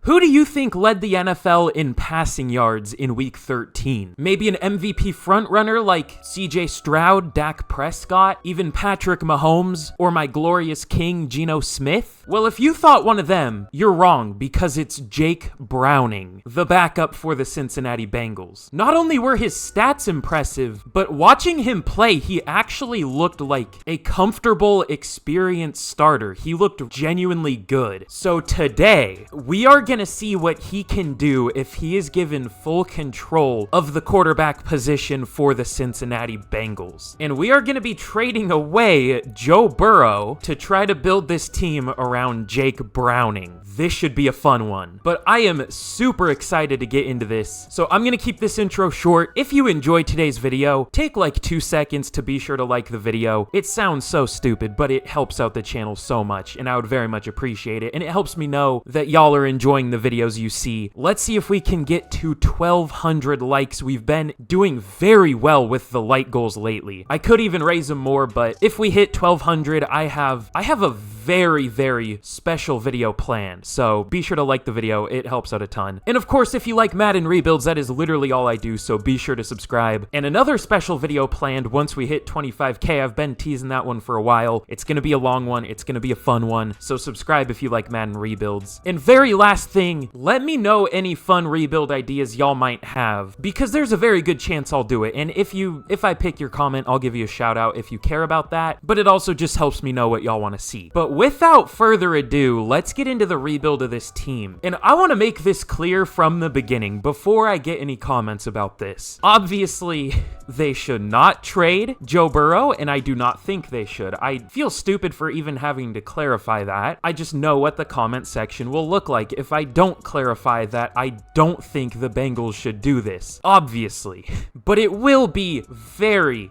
Who do you think led the NFL in passing yards in week 13? Maybe an MVP frontrunner like CJ Stroud, Dak Prescott, even Patrick Mahomes, or my glorious king Geno Smith? Well, if you thought one of them, you're wrong, because it's Jake Browning, the backup for the Cincinnati Bengals. Not only were his stats impressive, but watching him play, he actually looked like a comfortable, experienced starter. He looked genuinely good. So today, we are gonna see what he can do if he is given full control of the quarterback position for the Cincinnati Bengals. And we are gonna be trading away Joe Burrow to try to build this team around Jake Browning. This should be a fun one, but I am super excited to get into this. So I'm gonna keep this intro short. If you enjoyed today's video, take like 2 seconds to be sure to like the video. It sounds so stupid, but it helps out the channel so much, and I would very much appreciate it. And it helps me know that y'all are enjoying the videos you see. Let's see if we can get to 1,200 likes. We've been doing very well with the like goals lately. I could even raise them more, but if we hit 1,200, I have a very special video planned. So be sure to like the video. It helps out a ton. And of course, if you like Madden rebuilds, that is literally all I do. So be sure to subscribe. And another special video planned once we hit 25K. I've been teasing that one for a while. It's going to be a long one. It's going to be a fun one. So subscribe if you like Madden rebuilds. And very last thing, let me know any fun rebuild ideas y'all might have, because there's a very good chance I'll do it. And if I pick your comment, I'll give you a shout out if you care about that. But it also just helps me know what y'all want to see. But without further ado, let's get into the rebuild of this team. And I want to make this clear from the beginning before I get any comments about this. Obviously, they should not trade Joe Burrow, and I do not think they should. I feel stupid for even having to clarify that. I just know what the comment section will look like if I don't clarify that I don't think the Bengals should do this, obviously. But it will be very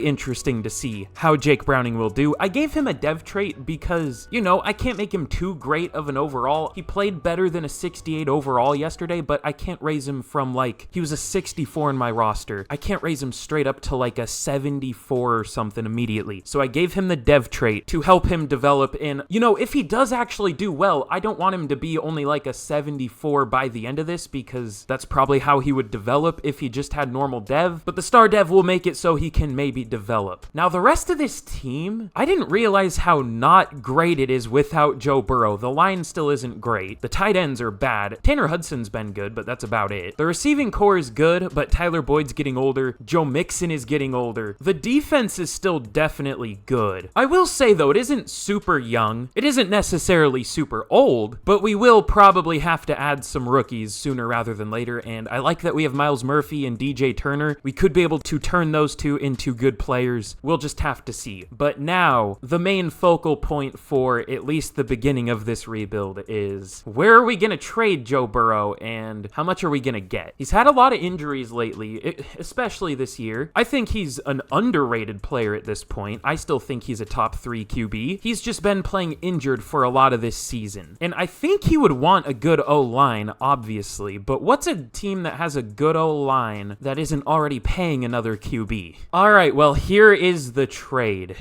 interesting to see how Jake Browning will do. I gave him a dev trait because, you know, I can't make him too great of an overall. He played better than a 68 overall yesterday, but I can't raise him from like, he was a 64 in my roster. I can't raise him straight up to like a 74 or something immediately. So I gave him the dev trait to help him develop. And, you know, if he does actually do well, I don't want him to be only like a 74 by the end of this, because that's probably how he would develop if he just had normal dev. But the star dev will make it so he can maybe develop. Now, the rest of this team, I didn't realize how not great it is without Joe Burrow. The line still isn't great. The tight ends are bad. Tanner Hudson's been good, but that's about it. The receiving core is good, but Tyler Boyd's getting older. Joe Mixon is getting older. The defense is still definitely good. I will say, though, it isn't super young. It isn't necessarily super old, but we will probably have to add some rookies sooner rather than later, and I like that we have Myles Murphy and DJ Turner. We could be able to turn those two into good players. We'll just have to see. But now, the main focal point for at least the beginning of this rebuild is, where are we going to trade Joe Burrow, and how much are we going to get? He's had a lot of injuries lately, especially this year. I think he's an underrated player at this point. I still think he's a top 3 QB. He's just been playing injured for a lot of this season. And I think he would want a good O-line, obviously, but what's a team that has a good O-line that isn't already paying another QB? All right, well, here is the trade.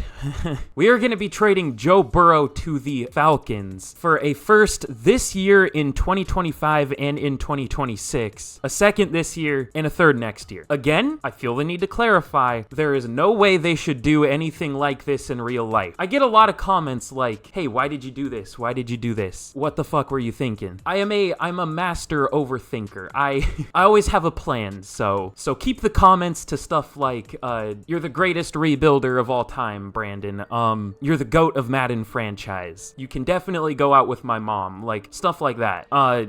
We are going to be trading Joe Burrow to the Falcons for a first this year in 2025 and in 2026, a second this year, and a third next year. Again, I feel the need to clarify, there is no way they should do anything like this in real life. I get a lot of comments like, hey, why did you do this? Why did you do this? What the fuck were you thinking? I'm a master overthinker. I always have a plan, so keep the comments to stuff like, you're the greatest rebuilder of all time, Brandon. You're the GOAT of Madden franchise. You can definitely go out with my mom, like stuff like that.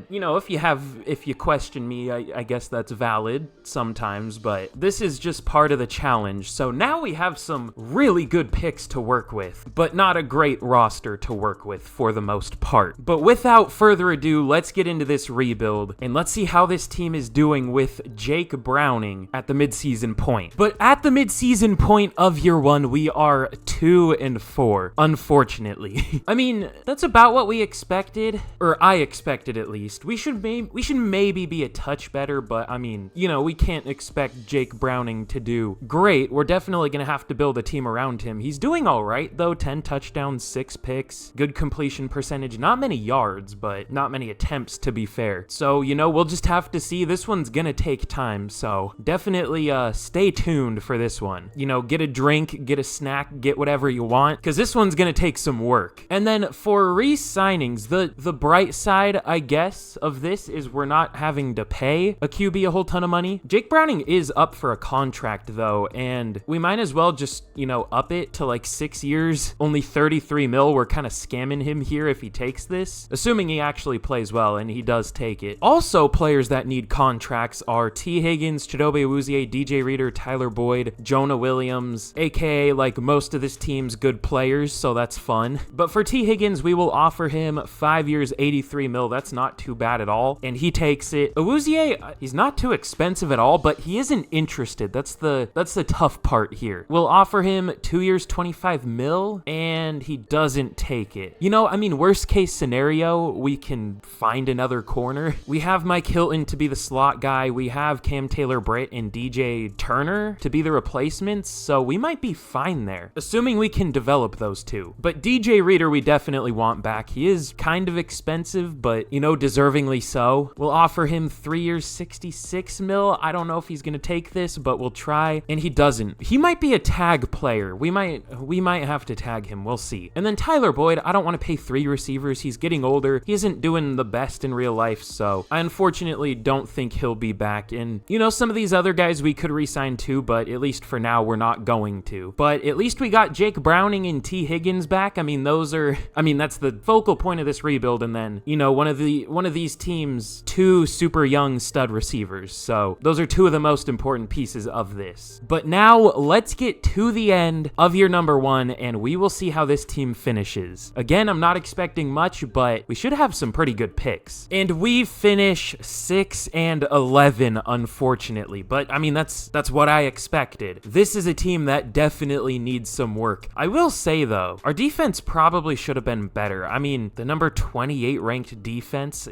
You know, if you question me, I guess that's valid sometimes, but this is just part of the challenge. So now we have some really good picks to work with, but not a great roster to work with for the most part. But without further ado, let's get into this rebuild and let's see how this team is doing with Jake Browning at the midseason point. But at the midseason point of year one, we are 2-4, unfortunately. definitely. I mean, that's about what we expected, or I expected at least. We should maybe be a touch better, but I mean, you know, we can't expect Jake Browning to do great. We're definitely going to have to build a team around him. He's doing all right, though. 10 touchdowns, 6 picks, good completion percentage, not many yards, but not many attempts, to be fair. So, you know, we'll just have to see. This one's going to take time, so definitely stay tuned for this one. You know, get a drink, get a snack, get whatever you want, because this one's going to take some work. And then for re-signings, the bright side, I guess, of this is we're not having to pay a QB a whole ton of money. Jake Browning is up for a contract, though, and we might as well just, you know, up it to like 6 years, only 33 mil. We're kind of scamming him here if he takes this, assuming he actually plays well, and he does take it. Also, players that need contracts are T. Higgins, Chidobe Awuzie, DJ Reader, Tyler Boyd, Jonah Williams, aka like most of this team's good players, so that's fun. But for T. Higgins, we will offer him 5 years, 83 mil. That's not too bad at all, and he takes it. Awuzie, he's not too expensive at all, but he isn't interested. That's the tough part here. We'll offer him 2 years, 25 mil, and he doesn't take it. You know, I mean, worst case scenario, we can find another corner. We have Mike Hilton to be the slot guy. We have Cam Taylor-Britt and DJ Turner to be the replacements, so we might be fine there, assuming we can develop those two. But DJ Reader, we definitely want back. He is kind of expensive, but, you know, deservingly so. We'll offer him 3 years, 66 mil. I don't know if he's going to take this, but we'll try. And he doesn't. He might be a tag player. We might have to tag him. We'll see. And then Tyler Boyd, I don't want to pay 3 receivers. He's getting older. He isn't doing the best in real life, so I unfortunately don't think he'll be back. And, you know, some of these other guys we could re-sign too, but at least for now, we're not going to. But at least we got Jake Browning and T. Higgins back. I mean, that's the focal point of this rebuild. And then, you know, one of these teams, 2 super young stud receivers. So those are 2 of the most important pieces of this. But now let's get to the end of year number 1, and we will see how this team finishes. Again, I'm not expecting much, but we should have some pretty good picks. And we finish 6-11, unfortunately. But I mean, that's what I expected. This is a team that definitely needs some work. I will say though, our defense probably should have been better. I mean, the number 28 ranked defense,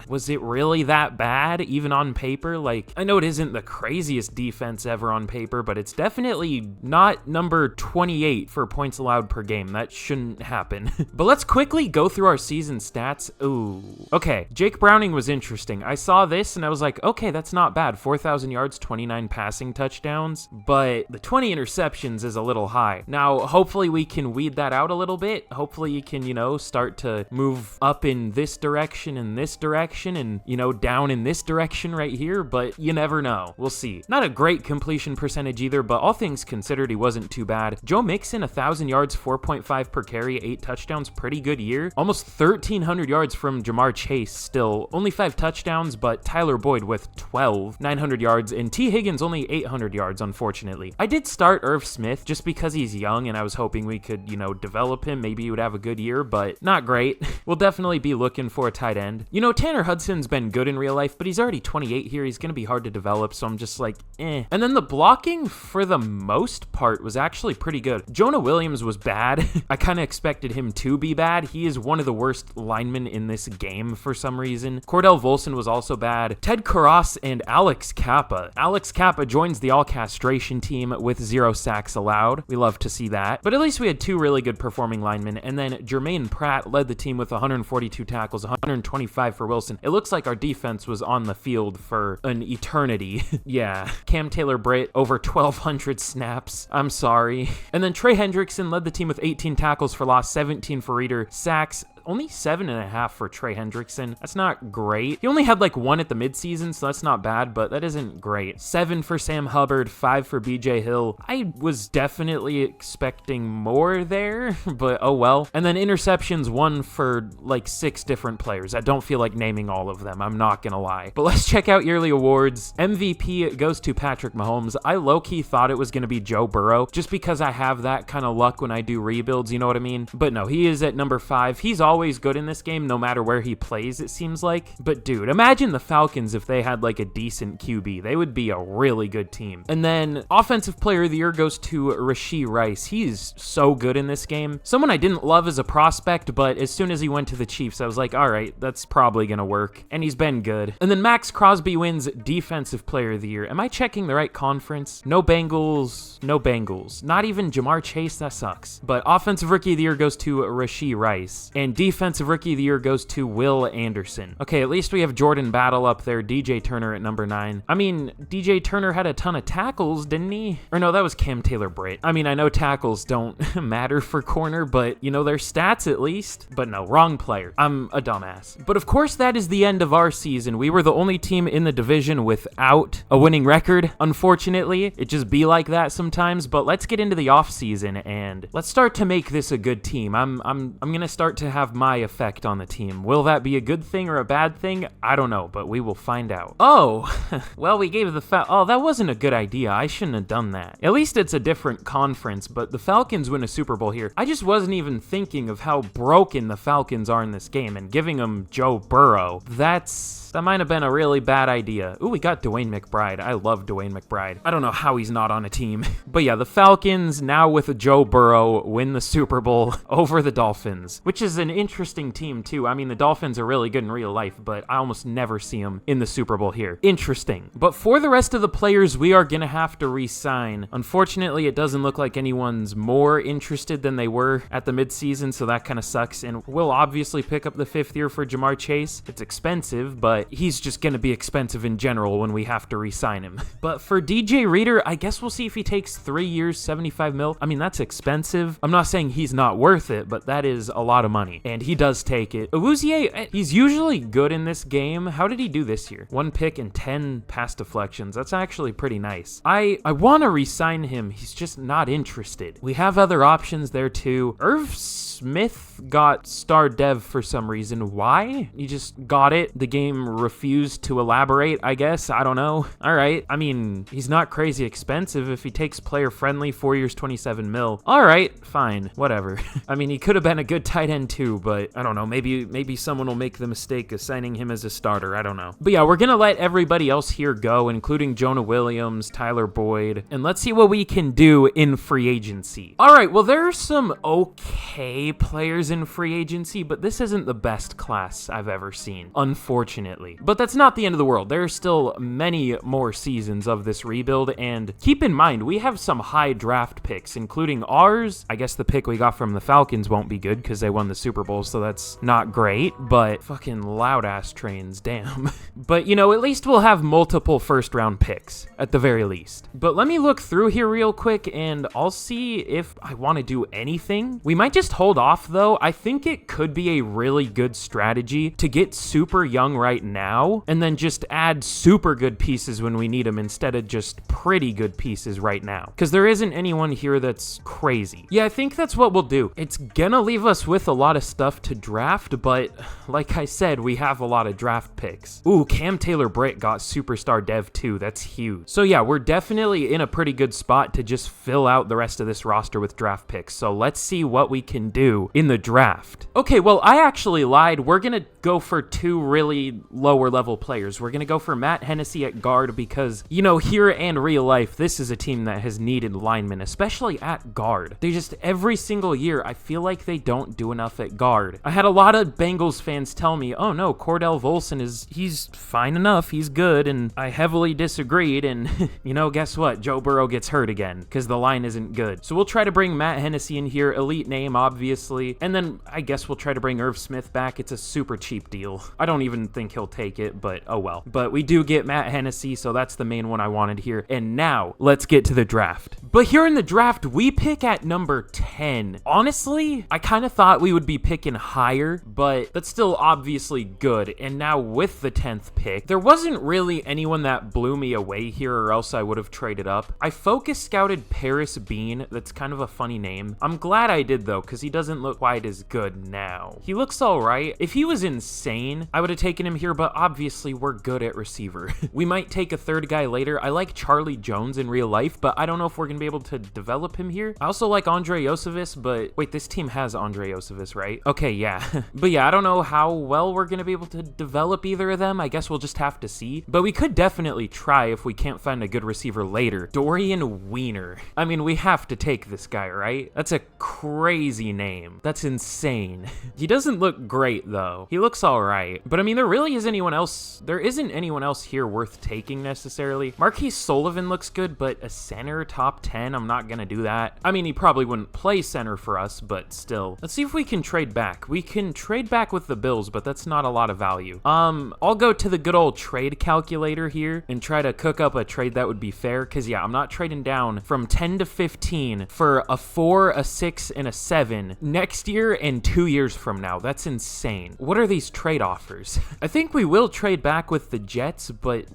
was it really that bad, even on paper? Like, I know it isn't the craziest defense ever on paper, but it's definitely not number 28 for points allowed per game. That shouldn't happen. But let's quickly go through our season stats. Ooh. Okay, Jake Browning was interesting. I saw this and I was like, okay, that's not bad. 4,000 yards, 29 passing touchdowns, but the 20 interceptions is a little high. Now, hopefully we can weed that out a little bit. Hopefully you can, you know, start to move up in this direction and this direction and, you know, down in this direction right here, but you never know. We'll see. Not a great completion percentage either, but all things considered, he wasn't too bad. Joe Mixon, 1,000 yards, 4.5 per carry, 8 touchdowns, pretty good year. Almost 1,300 yards from Jamar Chase still. Only 5 touchdowns, but Tyler Boyd with 12, 900 yards, and T. Higgins only 800 yards, unfortunately. I did start Irv Smith just because he's young, and I was hoping we could, you know, develop him. Maybe he would have a good year, but not great. We'll definitely be looking for a tight end. You know, Tanner Hudson's been good in real life, but he's already 28 here. He's going to be hard to develop, so I'm just like, eh. And then the blocking, for the most part, was actually pretty good. Jonah Williams was bad. I kind of expected him to be bad. He is one of the worst linemen in this game for some reason. Cordell Volson was also bad. Ted Karras and Alex Kappa. Alex Kappa joins the all-castration team with 0 sacks allowed. We love to see that. But at least we had 2 really good performing linemen. And then Jermaine Pratt led the team with 142 tackles, 125 for Wilson. It looks like our defense was on the field for an eternity. Yeah. Cam Taylor-Britt, over 1,200 snaps. I'm sorry. And then Trey Hendrickson led the team with 18 tackles for loss, 17 for Reader, sacks, only 7.5 for Trey Hendrickson. That's not great. He only had like 1 at the midseason, so that's not bad, but that isn't great. 7 for Sam Hubbard, 5 for BJ Hill. I was definitely expecting more there, but oh well. And then interceptions, 1 for like 6 different players. I don't feel like naming all of them, I'm not gonna lie. But let's check out yearly awards. MVP goes to Patrick Mahomes. I low-key thought it was gonna be Joe Burrow, just because I have that kind of luck when I do rebuilds, you know what I mean? But no, he is at number 5. He's always always good in this game, no matter where he plays, it seems like. But dude, imagine the Falcons if they had like a decent QB. They would be a really good team. And then Offensive Player of the Year goes to Rashee Rice. He's so good in this game. Someone I didn't love as a prospect, but as soon as he went to the Chiefs, I was like, all right, that's probably gonna work. And he's been good. And then Max Crosby wins Defensive Player of the Year. Am I checking the right conference? No Bengals. No Bengals. Not even Jamar Chase. That sucks. But Offensive Rookie of the Year goes to Rashee Rice. And Defensive Rookie of the Year goes to Will Anderson. Okay, at least we have Jordan Battle up there. DJ Turner at number 9. I mean, DJ Turner had a ton of tackles, didn't he? Or no, that was Cam Taylor-Britt. I mean, I know tackles don't matter for corner, but you know, their stats at least. But no, wrong player. I'm a dumbass. But of course, that is the end of our season. We were the only team in the division without a winning record. Unfortunately, it just be like that sometimes. But let's get into the offseason and let's start to make this a good team. I'm gonna start to have my effect on the team. Will that be a good thing or a bad thing? I don't know, but we will find out. Oh, well, we gave the oh, that wasn't a good idea. I shouldn't have done that. At least it's a different conference, but the Falcons win a Super Bowl here. I just wasn't even thinking of how broken the Falcons are in this game, and giving them Joe Burrow, that might have been a really bad idea. Ooh, we got Dwayne McBride. I love Dwayne McBride. I don't know how he's not on a team. But yeah, the Falcons, now with Joe Burrow, win the Super Bowl over the Dolphins, which is an interesting team too. I mean, the Dolphins are really good in real life, but I almost never see them in the Super Bowl here. Interesting. But for the rest of the players, we are going to have to re-sign. Unfortunately, it doesn't look like anyone's more interested than they were at the midseason, so that kind of sucks. And we'll obviously pick up the 5th year for Jamar Chase. It's expensive, but he's just going to be expensive in general when we have to re-sign him. But for DJ Reader, I guess we'll see if he takes 3 years, 75 mil. I mean, that's expensive. I'm not saying he's not worth it, but that is a lot of money. And he does take it. Awuzie, he's usually good in this game. How did he do this year? 1 pick and 10 pass deflections. That's actually pretty nice. I want to re-sign him. He's just not interested. We have other options there too. Irv Smith got star dev for some reason. Why? He just got it. The game refused to elaborate, I guess. I don't know. All right. I mean, he's not crazy expensive if he takes player friendly, 4 years, 27 mil. All right, fine, whatever. I mean, he could have been a good tight end too, but I don't know. Maybe someone will make the mistake of signing him as a starter. I don't know. But yeah, we're going to let everybody else here go, including Jonah Williams, Tyler Boyd, and let's see what we can do in free agency. All right, well, there are some okay players in free agency, but this isn't the best class I've ever seen, unfortunately. But that's not the end of the world. There are still many more seasons of this rebuild, and keep in mind, we have some high draft picks, including ours. I guess the pick we got from the Falcons won't be good because they won the Super Bowl, so that's not great, but fucking loud-ass trains, damn. But, you know, at least we'll have multiple first-round picks, at the very least. But let me look through here real quick, and I'll see if I want to do anything. We might just hold off, though. I think it could be a really good strategy to get super young right now, and then just add super good pieces when we need them instead of just pretty good pieces right now. Because there isn't anyone here that's crazy. Yeah, I think that's what we'll do. It's gonna leave us with a lot of stuff to draft, but like I said, we have a lot of draft picks. Ooh, Cam Taylor-Britt got superstar dev too. That's huge. So yeah, we're definitely in a pretty good spot to just fill out the rest of this roster with draft picks. So let's see what we can do in the draft. Okay, well, I actually lied. We're gonna go for 2 really lower level players. We're gonna go for Matt Hennessy at guard because, you know, here and real life, this is a team that has needed linemen, especially at guard. They just, every single year, I feel like they don't do enough at guard. I had a lot of Bengals fans tell me, oh no, Cordell Volson he's fine enough, he's good, and I heavily disagreed, and you know, guess what? Joe Burrow gets hurt again, because the line isn't good. So we'll try to bring Matt Hennessy in here, elite name, obviously, and then I guess we'll try to bring Irv Smith back. It's a super cheap deal. I don't even think he'll take it, but oh well. But we do get Matt Hennessy, so that's the main one I wanted here. And now, let's get to the draft. But here in the draft, we pick at number 10. Honestly, I kind of thought we would be picking higher, but that's still obviously good. And now with the 10th pick, there wasn't really anyone that blew me away here, or else I would have traded up. I focus scouted Paris Bean. That's kind of a funny name. I'm glad I did though, because he doesn't look quite as good now. He looks all right. If he was insane, I would have taken him here, but obviously we're good at receiver. We might take a third guy later. I like Charlie Jones in real life, but I don't know if we're going to be able to develop him here. I also like Andre Yosevis, but wait, this team has Andre Yosevis, right? Okay, yeah. But yeah, I don't know how well we're going to be able to develop either of them. I guess we'll just have to see. But we could definitely try if we can't find a good receiver later. Dorian Wiener. I mean, we have to take this guy, right? That's a crazy name. That's insane. He doesn't look great, though. He looks all right. But I mean, there isn't anyone else here worth taking necessarily. Marquise Sullivan looks good, but a center top 10, I'm not going to do that. I mean, he probably wouldn't play center for us, but still. Let's see if we can trade back. We can trade back with the Bills, but that's not a lot of value. I'll go to the good old trade calculator here and try to cook up a trade that would be fair, because yeah, I'm not trading down from 10 to 15 for a 4, a 6, and a 7 next year and 2 years from now. That's insane. What are these trade offers? I think we will trade back with the Jets, but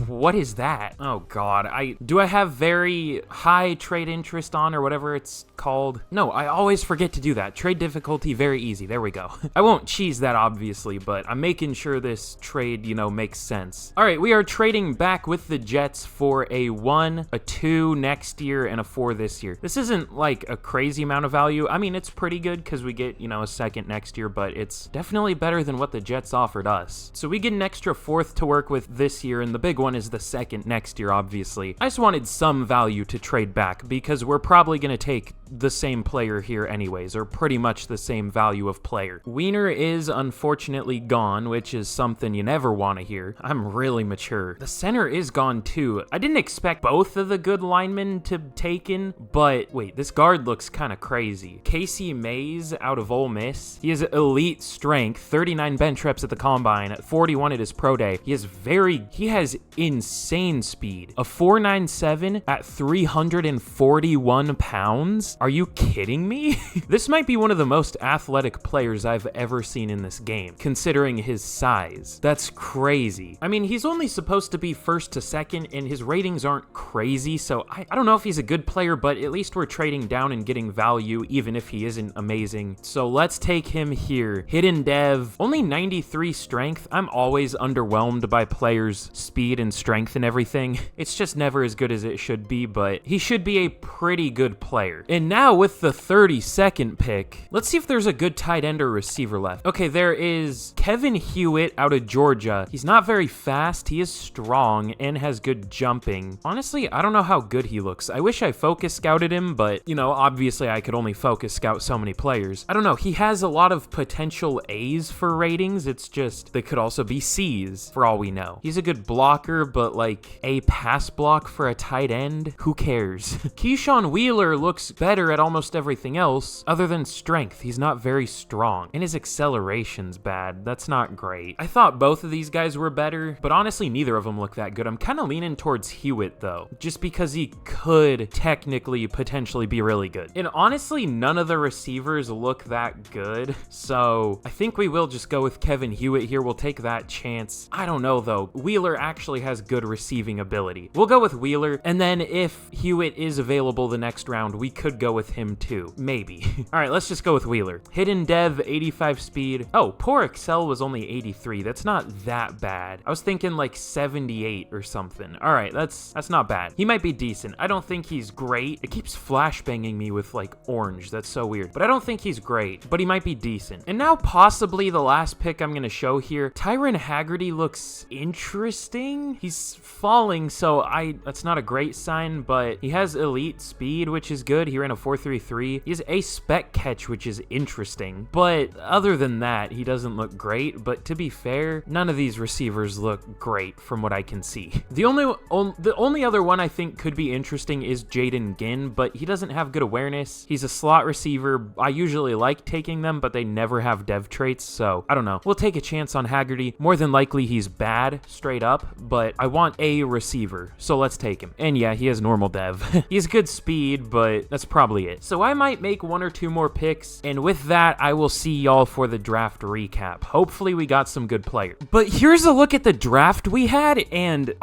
what is that? Oh god, do I have very high trade interest on or whatever it's called? No, I always forget to do that. Trade difficulty very easy. There we go. I won't cheese that obviously, but I'm making sure this trade, makes sense. All right, we are trading back with the Jets for a 1, a 2 next year, and a 4 this year. This isn't like a crazy amount of value. I mean, it's pretty good because we get, a second next year, but it's definitely better than what the Jets offered us. So we get an extra 4th to work with this year, and the big one is the 2nd next year, obviously. I just wanted some value to trade back because we're probably going to take the same player here anyways, or pretty much the same value of player. Wiener is unfortunately gone, which is something you never want to hear. I'm really mature. The center is gone too. I didn't expect both of the good linemen to taken, but wait, this guard looks kind of crazy. Casey Mays out of Ole Miss. He has elite strength, 39 bench reps at the combine, 41 at his pro day. He has insane speed. A 4.97 at 341 pounds. Are you kidding me? This might be one of the most athletic players I've ever seen in this game, considering his size. That's crazy. I mean, he's only supposed to be 1st to 2nd, and his ratings aren't crazy, so I don't know if he's a good player, but at least we're trading down and getting value, even if he isn't amazing. So let's take him here. Hidden dev, only 93 strength. I'm always underwhelmed by players' speed and strength and everything. It's just never as good as it should be, but he should be a pretty good player. And now with the 32nd pick, let's see if there's a good tight end or receiver left. Okay, there is Kevin Hewitt out of Georgia. He's not very fast. He is strong and has good jumping. Honestly, I don't know how good he looks. I wish I focus scouted him, but obviously I could only focus scout so many players. I don't know. He has a lot of potential A's for ratings. It's just they could also be C's for all we know. He's a good blocker, but like a pass block for a tight end, who cares? Keyshawn Wheeler looks better at almost everything else other than strength. He's not very strong, and his acceleration's bad. That's not great. I thought both of these guys were better, but honestly neither of them look that good. I'm kind of leaning towards Hewitt though, just because he could technically potentially be really good. And honestly, none of the receivers look that good, so I think we will just go with Kevin Hewitt here. We'll take that chance. I don't know though. Wheeler actually has good receiving ability. We'll go with Wheeler, and then if Hewitt is available the next round, we could go with him too. Maybe. All right, let's just go with Wheeler. Hidden dev, 85 speed. Oh, poor Excel was only 83. That's not that bad. I was thinking like 78 or something. All right, that's not bad. He might be decent. I don't think he's great. It keeps flashbanging me with like orange. That's so weird. But I don't think he's great, but he might be decent. And now possibly the last pick I'm going to show here. Tyron Haggerty looks interesting. He's falling, so that's not a great sign, but he has elite speed, which is good. He ran a 4.33. He has a spec catch, which is interesting. But other than that, he doesn't look great. But to be fair, none of these receivers look great from what I can see. The only other one I think could be interesting is Jaden Ginn, but he doesn't have good awareness. He's a slot receiver. I usually like taking them, but they never have dev traits, so I don't know. We'll take a chance on Haggerty. More than likely, he's bad, straight up, but I want a receiver, so let's take him. And yeah, he has normal dev. He has good speed, but that's probably it. So I might make 1 or 2 more picks, and with that, I will see y'all for the draft recap. Hopefully we got some good players. But here's a look at the draft we had, and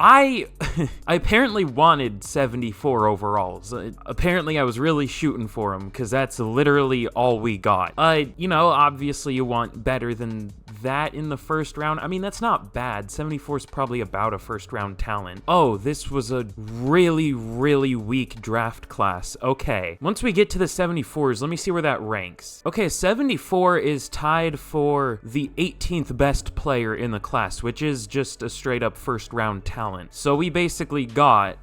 I apparently wanted 74 overalls. Apparently I was really shooting for them, because that's literally all we got. Obviously you want better than that in the first round. I mean, that's not bad. 74 is probably about a first round talent. Oh, this was a really, really weak draft class. Okay, once we get to the 74s, let me see where that ranks. Okay, 74 is tied for the 18th best player in the class, which is just a straight up first round talent. So we basically got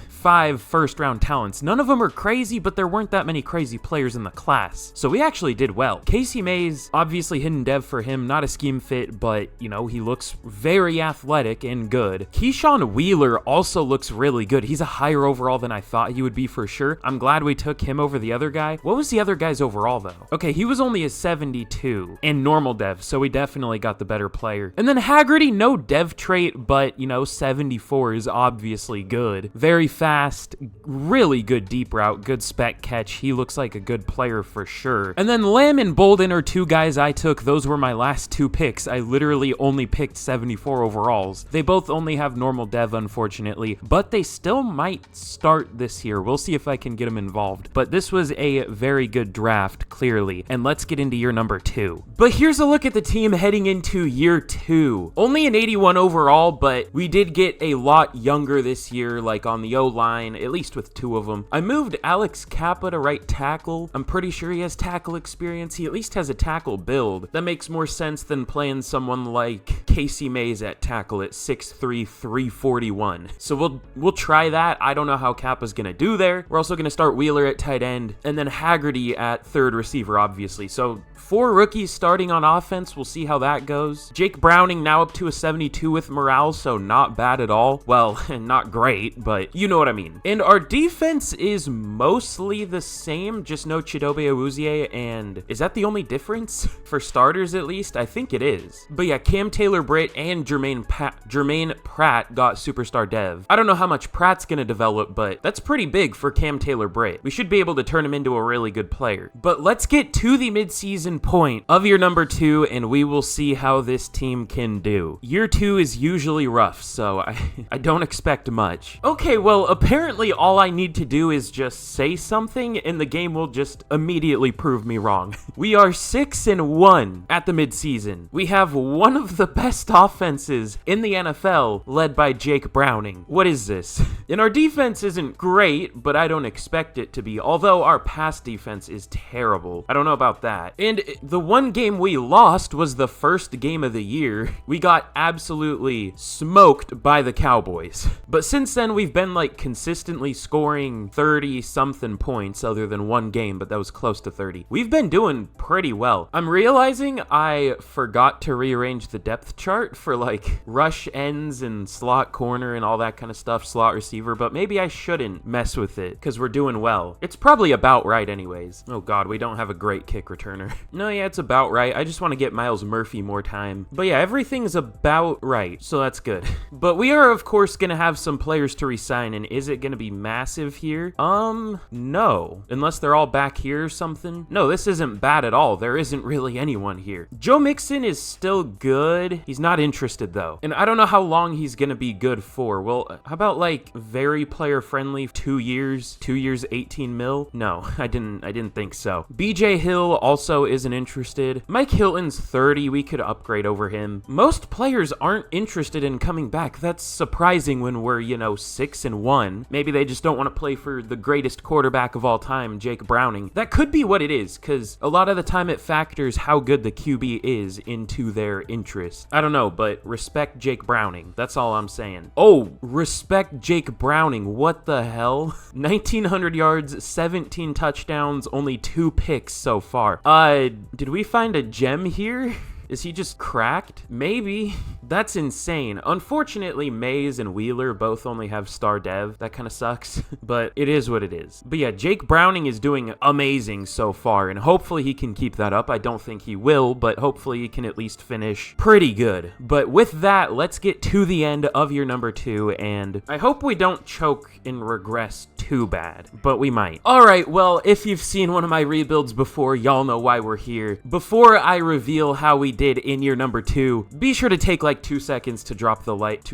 5 first round talents. None of them are crazy, but there weren't that many crazy players in the class. So we actually did well. Casey Mays, obviously hidden dev for him, not a scheme fit, but he looks very athletic and good. Keyshawn Wheeler also looks really good. He's a higher overall than I thought he would be for sure. I'm glad we took him over the other guy. What was the other guy's overall though? Okay, he was only a 72 and normal dev, so we definitely got the better player. And then Haggerty, no dev trait, but 74 is obviously good. Very fast, really good deep route, good spec catch. He looks like a good player for sure. And then Lamb and Bolden are 2 guys I took. Those were my last 2 picks. I literally only picked 74 overalls. They both only have normal dev, unfortunately, but they still might start this year. We'll see if I can get them involved. But this was a very good draft, clearly. And let's get into year number 2. But here's a look at the team heading into year 2. Only an 81 overall, but we did get a lot younger this year, like on the O-line, at least with 2 of them. I moved Alex Kappa to right tackle. I'm pretty sure he has tackle experience. He at least has a tackle build. That makes more sense than playing someone like Casey Mays at tackle at 6'3", 341. So we'll try that. I don't know how Kappa's gonna do there. We're also gonna start Wheeler at tight end, and then Haggerty at third receiver, obviously. So 4 rookies starting on offense. We'll see how that goes. Jake Browning now up to a 72 with morale, so not bad at all. Well, not great, but you know what I mean. And our defense is mostly the same, just no Chidobe Awuzie, and is that the only difference? For starters, at least? I think it is. But yeah, Cam Taylor-Britt and Jermaine Pratt got superstar dev. I don't know how much Pratt's gonna develop, but that's pretty big for Cam Taylor-Britt. We should be able to turn him into a really good player. But let's get to the midseason point of year number 2, and we will see how this team can do. Year 2 is usually rough, so I don't expect much. Okay, well, apparently all I need to do is just say something, and the game will just immediately prove me wrong. We are 6-1 at the midseason. We have one of the best offenses in the NFL, led by Jake Browning. What is this? And our defense isn't great, but I don't expect it to be, although our pass defense is terrible. I don't know about that. And the one game we lost was the first game of the year. We got absolutely smoked by the Cowboys. But since then, we've been like consistently scoring 30-something points other than one game, but that was close to 30. We've been doing pretty well. I'm realizing I forgot to rearrange the depth chart for like rush ends and slot corner and all that kind of stuff, slot receiver, but maybe I shouldn't mess with it because we're doing well. It's probably about right anyways. Oh god, we don't have a great kick returner. No, yeah, it's about right. I just want to get Miles Murphy more time. But yeah, everything's about right, so that's good. But we are, of course, going to have some players to resign, and is it going to be massive here? No. Unless they're all back here or something. No, this isn't bad at all. There isn't really anyone here. Joe Mixon is still good. He's not interested, though. And I don't know how long he's going to be good for. Well, how about, like, very player-friendly 2 years? 2 years, 18 mil? No, I didn't think so. BJ Hill also isn't interested. Mike Hilton's 30. We could upgrade over him. Most players aren't interested in coming back. That's surprising when we're, 6-1. Maybe they just don't want to play for the greatest quarterback of all time, Jake Browning. That could be what it is, because a lot of the time it factors how good the QB is into their interest. I don't know, but respect Jake Browning. That's all I'm saying. Oh, respect Jake Browning. What the hell? 1,900 yards, 17 touchdowns, only 2 picks so far. Did we find a gem here? Is he just cracked? Maybe. That's insane. Unfortunately, Mays and Wheeler both only have star dev. That kind of sucks, but it is what it is. But yeah, Jake Browning is doing amazing so far, and hopefully he can keep that up. I don't think he will, but hopefully he can at least finish pretty good. But with that, let's get to the end of year number 2, and I hope we don't choke and regress too bad, but we might. All right, well, if you've seen one of my rebuilds before, y'all know why we're here. Before I reveal how we did in year number 2, be sure to take like like 2 seconds to drop a like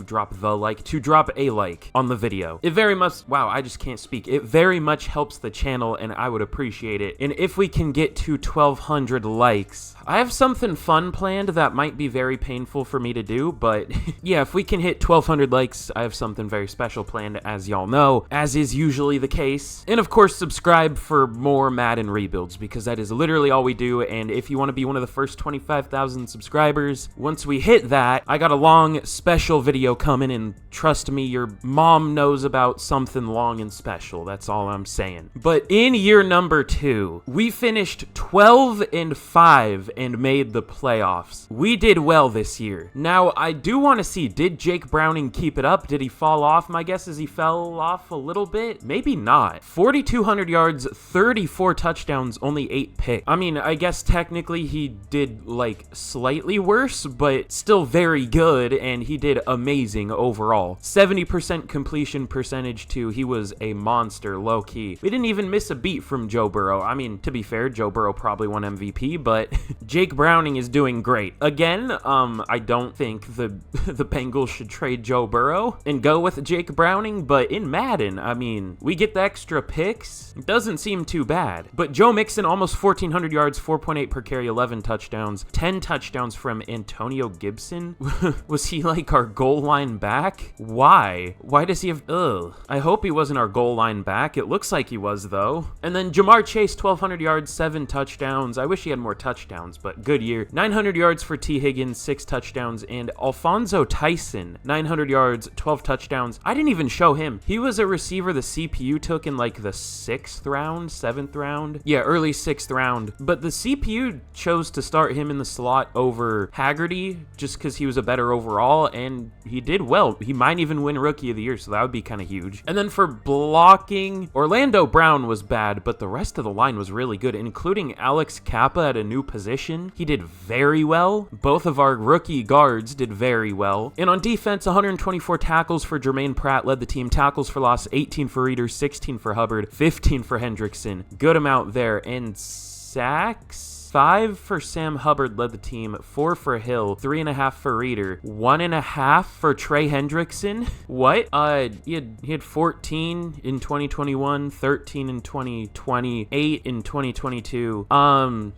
on the video. It very much, wow, I just can't speak. It very much helps the channel and I would appreciate it. And if we can get to 1,200 likes, I have something fun planned that might be very painful for me to do, but yeah, if we can hit 1,200 likes, I have something very special planned, as y'all know, as is usually the case. And of course, subscribe for more Madden rebuilds, because that is literally all we do. And if you want to be one of the first 25,000 subscribers, once we hit that, I got a long special video coming, and trust me, your mom knows about something long and special. That's all I'm saying. But in year number 2, we finished 12-5 and made the playoffs. We did well this year. Now, I do want to see, did Jake Browning keep it up? Did he fall off? My guess is he fell off a little bit. Maybe not. 4,200 yards, 34 touchdowns, only 8 picks. I mean, I guess technically he did like slightly worse, but still very good, and he did amazing overall. 70% completion percentage too. He was a monster, low-key. We didn't even miss a beat from Joe Burrow. I mean, to be fair, Joe Burrow probably won MVP, but Jake Browning is doing great. Again, I don't think the Bengals should trade Joe Burrow and go with Jake Browning, but in Madden, I mean, we get the extra picks. It doesn't seem too bad. But Joe Mixon, almost 1,400 yards, 4.8 per carry, 11 touchdowns, 10 touchdowns from Antonio Gibson. Was he like our goal line back? Why? Why does he have... Ugh. I hope he wasn't our goal line back. It looks like he was, though. And then Jamar Chase, 1,200 yards, 7 touchdowns. I wish he had more touchdowns, but good year. 900 yards for T. Higgins, 6 touchdowns. And Alfonso Tyson, 900 yards, 12 touchdowns. I didn't even show him. He was a receiver the CPU took in like the 6th round, 7th round. Yeah, early 6th round. But the CPU chose to start him in the slot over Haggerty just because he was a better overall, and he did well. He might even win Rookie of the Year, so that would be kind of huge. And then for blocking, Orlando Brown was bad, but the rest of the line was really good, including Alex Kappa at a new position. He did very well. Both of our rookie guards did very well. And on defense, 124 tackles for Jermaine Pratt led the team. Tackles for loss, 18 for Reeder, 16 for Hubbard, 15 for Hendrickson. Good amount there. And sacks? 5 for Sam Hubbard led the team, 4 for Hill, 3.5 for Reeder, 1.5 for Trey Hendrickson. What? He had 14 in 2021, 13 in 2020, 8 in 2022.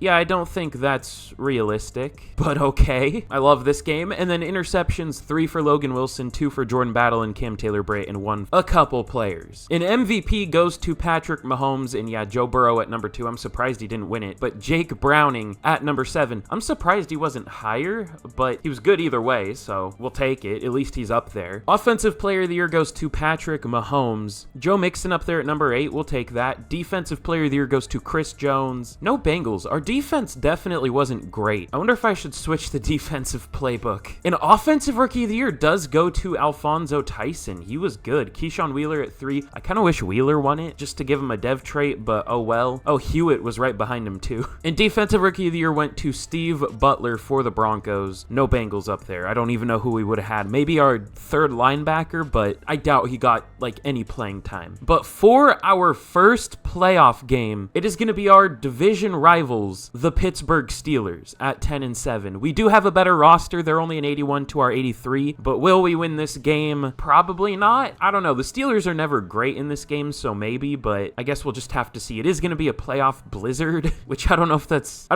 Yeah, I don't think that's realistic, but okay. I love this game. And then interceptions, 3 for Logan Wilson, 2 for Jordan Battle and Cam Taylor-Britt, and 1 a couple players. An MVP goes to Patrick Mahomes, and yeah, Joe Burrow at number 2. I'm surprised he didn't win it, but Jake Browning at number 7. I'm surprised he wasn't higher, but he was good either way, so we'll take it. At least he's up there. Offensive Player of the Year goes to Patrick Mahomes. Joe Mixon up there at number 8. We'll take that. Defensive Player of the Year goes to Chris Jones. No Bengals. Our defense definitely wasn't great. I wonder if I should switch the defensive playbook. An Offensive Rookie of the Year does go to Alfonso Tyson. He was good. Keyshawn Wheeler at 3. I kind of wish Wheeler won it just to give him a dev trait, but oh well. Oh, Hewitt was right behind him too. And Defensive Rookie of the Year went to Steve Butler for the Broncos. No Bengals up there. I don't even know who we would have had. Maybe our 3rd linebacker, but I doubt he got like any playing time. But for our first playoff game, it is going to be our division rivals, the Pittsburgh Steelers, at 10-7. We do have a better roster. They're only an 81 to our 83, but will we win this game? Probably not. I don't know. The Steelers are never great in this game, so maybe, but I guess we'll just have to see. It is going to be a playoff blizzard, which I don't know if that's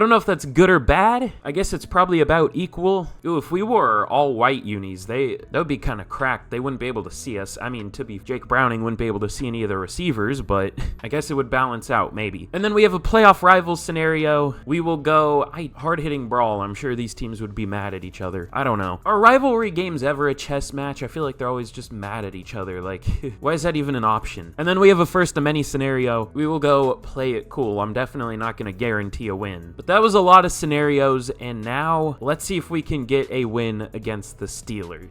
good or bad. I guess it's probably about equal. Ooh, if we wore all white unis, that would be kind of cracked. They wouldn't be able to see us. I mean, Jake Browning wouldn't be able to see any of the receivers, but I guess it would balance out maybe. And then we have a playoff rivals scenario. We will go hard-hitting brawl. I'm sure these teams would be mad at each other. I don't know. Are rivalry games ever a chess match? I feel like they're always just mad at each other. Like, why is that even an option? And then we have a first of many scenario. We will go play it cool. I'm definitely not going to guarantee a win, but that was a lot of scenarios, and now let's see if we can get a win against the Steelers.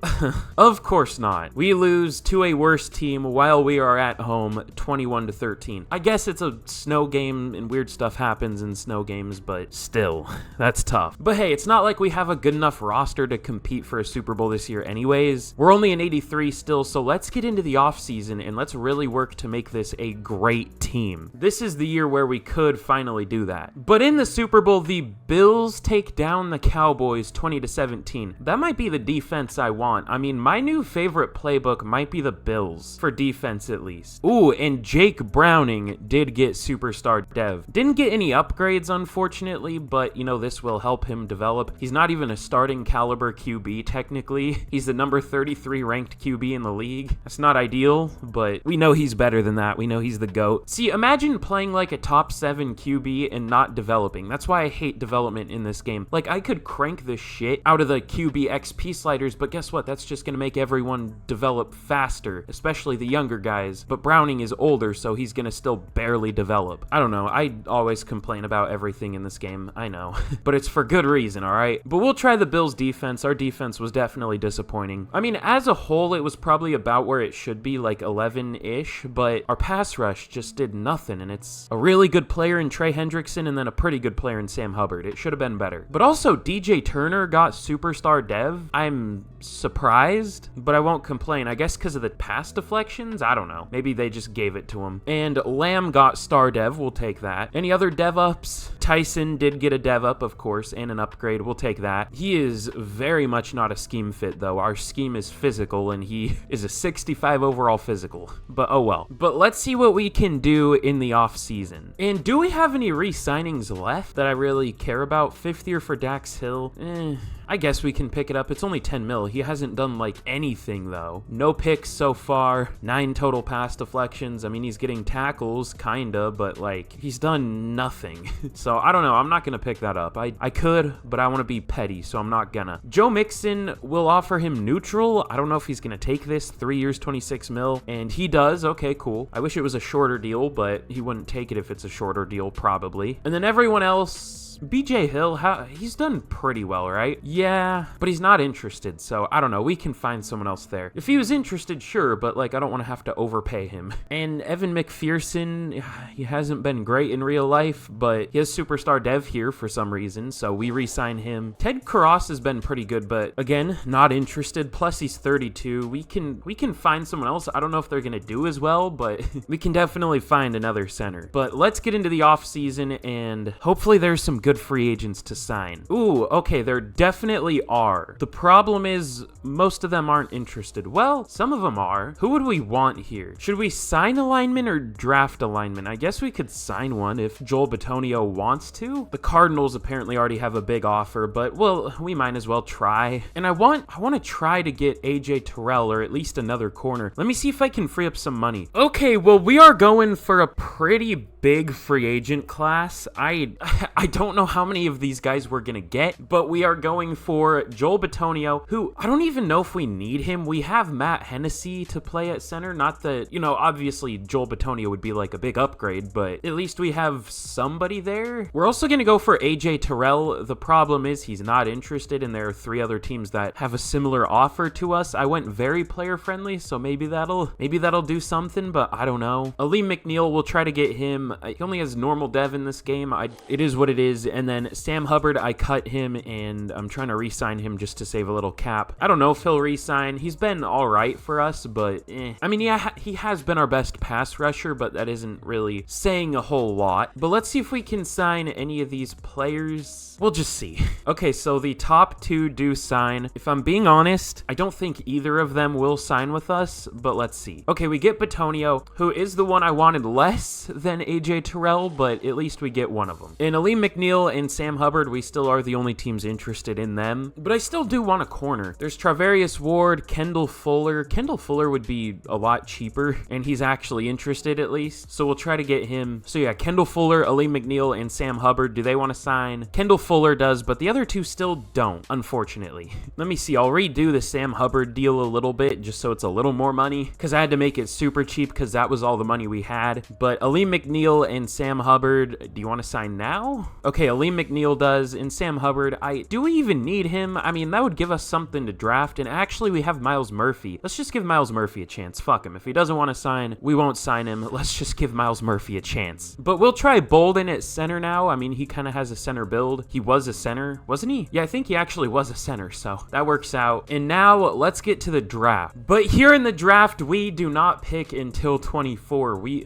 Of course not. We lose to a worse team while we are at home, 21-13. I guess it's a snow game and weird stuff happens in snow games, but still, that's tough. But hey, it's not like we have a good enough roster to compete for a Super Bowl this year anyways. We're only in 83 still, so let's get into the offseason and let's really work to make this a great team. This is the year where we could finally do that. But in the Super Super Bowl, the Bills take down the Cowboys 20-17. That might be the defense I want. I mean, my new favorite playbook might be the Bills, for defense at least. Ooh, and Jake Browning did get superstar dev. Didn't get any upgrades, unfortunately, but, you know, this will help him develop. He's not even a starting caliber QB, technically. He's the number 33 ranked QB in the league. That's not ideal, but we know he's better than that. We know he's the GOAT. See, imagine playing like a top 7 QB and not developing. That's why I hate development in this game. Like, I could crank the shit out of the QB XP sliders, but guess what? That's just gonna make everyone develop faster, especially the younger guys. But Browning is older, so he's gonna still barely develop. I don't know. I always complain about everything in this game. I know. But it's for good reason, alright? But we'll try the Bills' defense. Our defense was definitely disappointing. I mean, as a whole, it was probably about where it should be, like 11-ish, but our pass rush just did nothing, and it's a really good player in Trey Hendrickson and then a pretty good player in Sam Hubbard. It should have been better. But also, DJ Turner got superstar dev. I'm surprised, but I won't complain. I guess because of the pass deflections? I don't know. Maybe they just gave it to him. And Lamb got star dev. We'll take that. Any other dev ups? Tyson did get a dev up, of course, and an upgrade. We'll take that. He is very much not a scheme fit, though. Our scheme is physical, and he is a 65 overall physical. But oh well. But let's see what we can do in the offseason. And do we have any re-signings left that I really care about? 5th year for Dax Hill? I guess we can pick it up. It's only 10 mil. He hasn't done like anything though. No picks so far, 9 total pass deflections. I mean, he's getting tackles, kinda, but like he's done nothing. So I don't know. I'm not gonna pick that up. I could, but I want to be petty, so I'm not gonna. Joe Mixon will offer him neutral. I don't know if he's gonna take this. 3 years, 26 mil, and he does. Okay, cool. I wish it was a shorter deal, but he wouldn't take it if it's a shorter deal, probably. And then everyone else. BJ Hill, he's done pretty well, right? Yeah, but he's not interested, so I don't know. We can find someone else there. If he was interested, sure, but like I don't want to have to overpay him. And Evan McPherson, he hasn't been great in real life, but he has superstar dev here for some reason, so we re-sign him. Ted Karras has been pretty good, but again, not interested. Plus he's 32. We can find someone else. I don't know if they're gonna do as well, but we can definitely find another center. But let's get into the offseason, and hopefully there's some good free agents to sign. Ooh, okay, there definitely are. The problem is most of them aren't interested. Well, some of them are. Who would we want here? Should we sign a lineman or draft a lineman? I guess we could sign one if Joel Bitonio wants to. The Cardinals apparently already have a big offer, but well, we might as well try. And I want to try to get AJ Terrell or at least another corner. Let me see if I can free up some money. Okay, well, we are going for a pretty big free agent class. I don't know how many of these guys we're gonna get, but we are going for Joel Bitonio, who I don't even know if we need him. We have Matt Hennessy to play at center. Not that, you know, obviously Joel Bitonio would be like a big upgrade, but at least we have somebody there. We're also gonna go for AJ Terrell. The problem is he's not interested, and there are 3 other teams that have a similar offer to us. I went very player friendly, so maybe that'll do something, but I don't know. Aleem McNeil, we'll try to get him. He only has normal dev in this game. It is what it is. And then Sam Hubbard, I cut him, and I'm trying to re-sign him just to save a little cap. I don't know if he'll re-sign. He's been all right for us, but I mean, yeah, he has been our best pass rusher, but that isn't really saying a whole lot. But let's see if we can sign any of these players. We'll just see. Okay, so the top 2 do sign. If I'm being honest, I don't think either of them will sign with us, but let's see. Okay, we get Bitonio, who is the one I wanted less than AJ Terrell, but at least we get one of them. And Aleem McNeil and Sam Hubbard, we still are the only teams interested in them, but I still do want a corner. There's Travarius Ward, Kendall Fuller. Kendall Fuller would be a lot cheaper, and he's actually interested at least, so we'll try to get him. So yeah, Kendall Fuller, Aleem McNeil, and Sam Hubbard. Do they want to sign? Kendall Fuller does, but the other 2 still don't, unfortunately. Let me see. I'll redo the Sam Hubbard deal a little bit, just so it's a little more money, because I had to make it super cheap, because that was all the money we had. But Aleem McNeil and Sam Hubbard, do you want to sign now? Okay, Aleem McNeil does, and Sam Hubbard, do we even need him? I mean, that would give us something to draft, and actually we have Miles Murphy. Let's just give Miles Murphy a chance. Fuck him. If he doesn't want to sign, we won't sign him. Let's just give Miles Murphy a chance. But we'll try Bolden at center now. I mean, he kind of has a center build. He was a center, wasn't he? Yeah, I think he actually was a center, so that works out. And now let's get to the draft. But here in the draft, we do not pick until 24.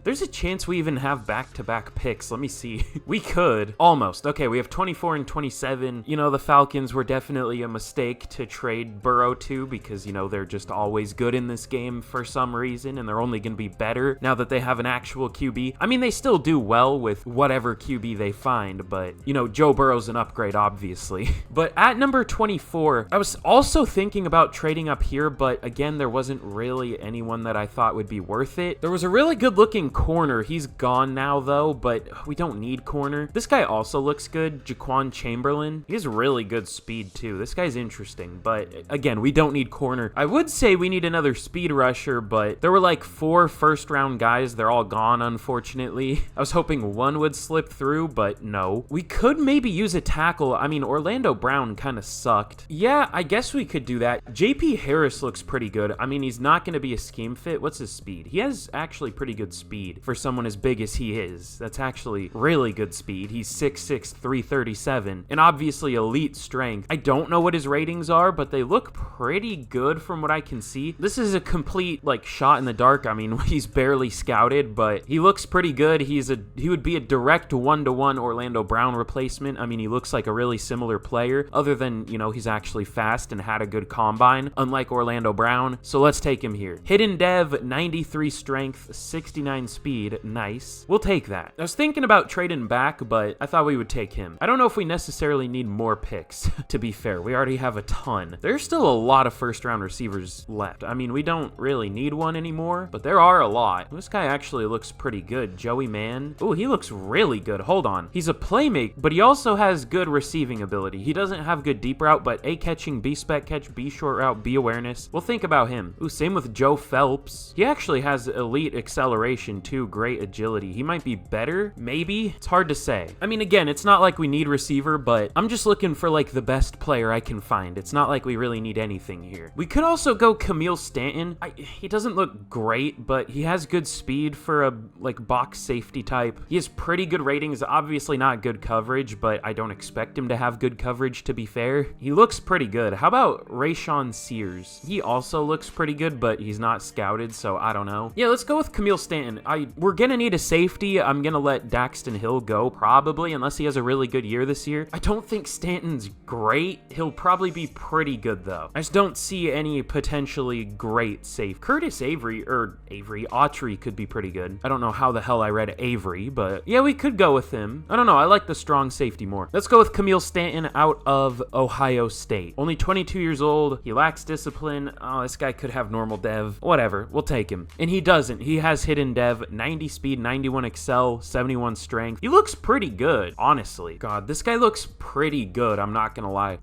There's a chance we even have back-to-back picks. Let me see. We could. Almost. almost. Okay, we have 24 and 27. You know, the Falcons were definitely a mistake to trade Burrow to because, you know, they're just always good in this game for some reason, and they're only going to be better now that they have an actual QB. I mean, they still do well with whatever QB they find, but, you know, Joe Burrow's an upgrade, obviously. But at number 24, I was also thinking about trading up here, but again, there wasn't really anyone that I thought would be worth it. There was a really good-looking corner. He's gone now, though, but we don't need corner. This guy also looks good, Jaquan Chamberlain. He has really good speed, too. This guy's interesting, but again, we don't need corner. I would say we need another speed rusher, but there were like 4 first-round guys. They're all gone, unfortunately. I was hoping one would slip through, but no. We could maybe use a tackle. I mean, Orlando Brown kind of sucked. Yeah, I guess we could do that. JP Harris looks pretty good. I mean, he's not going to be a scheme fit. What's his speed? He has actually pretty good speed for someone as big as he is. That's actually really good speed. He's 6'6", 337, and obviously elite strength. I don't know what his ratings are, but they look pretty good from what I can see. This is a complete, like, shot in the dark. I mean, he's barely scouted, but he looks pretty good. He would be a direct one-to-one Orlando Brown replacement. I mean, he looks like a really similar player, other than, you know, he's actually fast and had a good combine, unlike Orlando Brown. So let's take him here. Hidden Dev, 93 strength, 69 speed. Nice. We'll take that. I was thinking about trading back, but I thought we would take him. I don't know if we necessarily need more picks, to be fair. We already have a ton. There's still a lot of first-round receivers left. I mean, we don't really need one anymore, but there are a lot. This guy actually looks pretty good. Joey Mann. Ooh, he looks really good. Hold on. He's a playmaker, but he also has good receiving ability. He doesn't have good deep route, but A catching, B spec catch, B short route, B awareness. We'll think about him. Ooh, same with Joe Phelps. He actually has elite acceleration too, great agility. He might be better, maybe. It's hard to say. I mean, again, it's not like we need receiver, but I'm just looking for like the best player I can find. It's not like we really need anything here. We could also go Camille Stanton. He doesn't look great, but he has good speed for a like box safety type. He has pretty good ratings, obviously not good coverage, but I don't expect him to have good coverage, to be fair. He looks pretty good. How about Rayshawn Sears? He also looks pretty good, but he's not scouted, so I don't know. Yeah, let's go with Camille Stanton. We're gonna need a safety. I'm gonna let Daxton Hill go, probably, unless he has a really good year this year. I don't think Stanton's great. He'll probably be pretty good, though. I just don't see any potentially great safe. Curtis Autry could be pretty good. I don't know how the hell I read Avery, but yeah, we could go with him. I don't know. I like the strong safety more. Let's go with Camille Stanton out of Ohio State. Only 22 years old. He lacks discipline. Oh, this guy could have normal dev. Whatever. We'll take him. And he doesn't. He has hidden dev, 90 speed, 91 excel, 71 strength. He looks pretty good, honestly. God, this guy looks pretty good. I'm not gonna lie.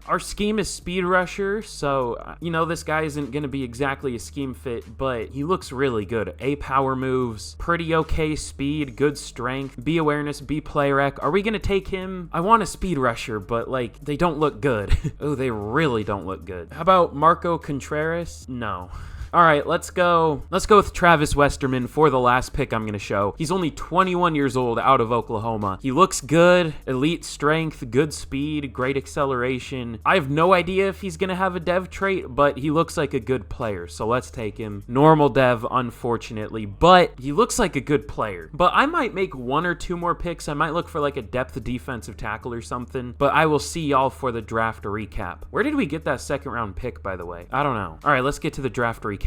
Our scheme is speed rusher, so, you know, this guy isn't going to be exactly a scheme fit, but he looks really good. A power moves, pretty okay speed, good strength, B awareness, B play rec. Are we going to take him? I want a speed rusher, but, like, they don't look good. Oh, they really don't look good. How about Marco Contreras? No. All right, let's go with Travis Westerman for the last pick I'm going to show. He's only 21 years old out of Oklahoma. He looks good, elite strength, good speed, great acceleration. I have no idea if he's going to have a dev trait, but he looks like a good player, so let's take him. Normal dev, unfortunately, but he looks like a good player. But I might make 1 or 2 more picks. I might look for like a depth defensive tackle or something, but I will see y'all for the draft recap. Where did we get that second round pick, by the way? I don't know. All right, let's get to the draft recap.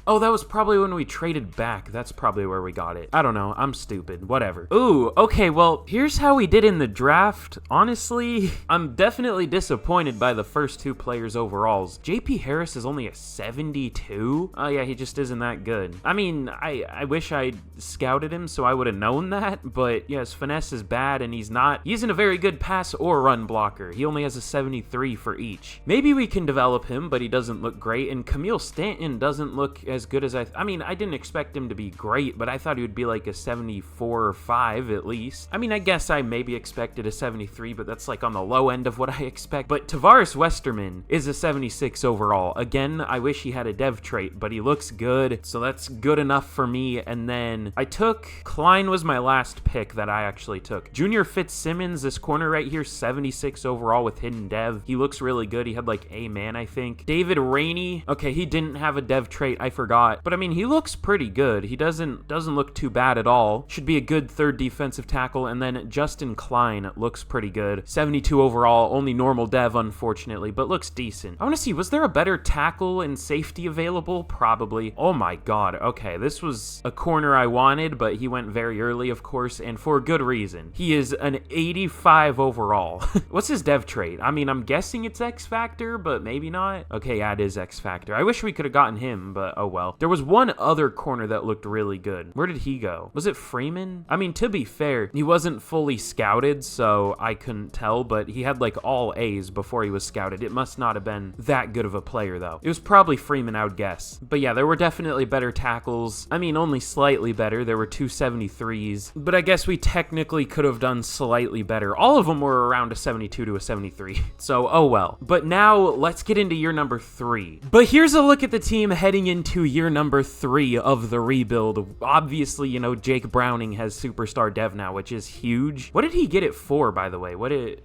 Oh, that was probably when we traded back. That's probably where we got it. I don't know. I'm stupid. Whatever. Ooh, okay, well, here's how we did in the draft. Honestly, I'm definitely disappointed by the first 2 players overalls. JP Harris is only a 72. Oh, yeah, he just isn't that good. I mean, I wish I scouted him so I would have known that, but yeah, his finesse is bad, and he isn't a very good pass or run blocker. He only has a 73 for each. Maybe we can develop him, but he doesn't look great, and Camille Stanton doesn't look as good as I mean, I didn't expect him to be great, but I thought he would be like a 74 or 5 at least. I mean, I guess I maybe expected a 73, but that's like on the low end of what I expect. But Tavares Westerman is a 76 overall. Again, I wish he had a dev trait, but he looks good, so that's good enough for me. And then I took Klein was my last pick that I actually took. Junior Fitzsimmons, this corner right here, 76 overall with hidden dev. He looks really good. He had like A-man, I think. David Rainey, okay, he didn't have a dev dev trait, I forgot. But I mean, he looks pretty good. He doesn't look too bad at all. Should be a good third defensive tackle. And then Justin Klein looks pretty good. 72 overall, only normal dev, unfortunately, but looks decent. I want to see, was there a better tackle and safety available? Probably. Oh my god. Okay, this was a corner I wanted, but he went very early, of course, and for good reason. He is an 85 overall. What's his dev trait? I mean, I'm guessing it's X Factor, but maybe not. Okay, yeah, it is X Factor. I wish we could have gotten him, but oh well. There was one other corner that looked really good. Where did he go? Was it Freeman? I mean, to be fair, he wasn't fully scouted, so I couldn't tell, but he had like all A's before he was scouted. It must not have been that good of a player, though. It was probably Freeman, I would guess. But yeah, there were definitely better tackles. I mean, only slightly better. There were 273s, but I guess we technically could have done slightly better. All of them were around a 72 to a 73. So, oh well. But now let's get into year number 3. But here's a look at the team heading into year number 3 of the rebuild. Obviously, you know, Jake Browning has superstar dev now, which is huge. What did he get it for, by the way?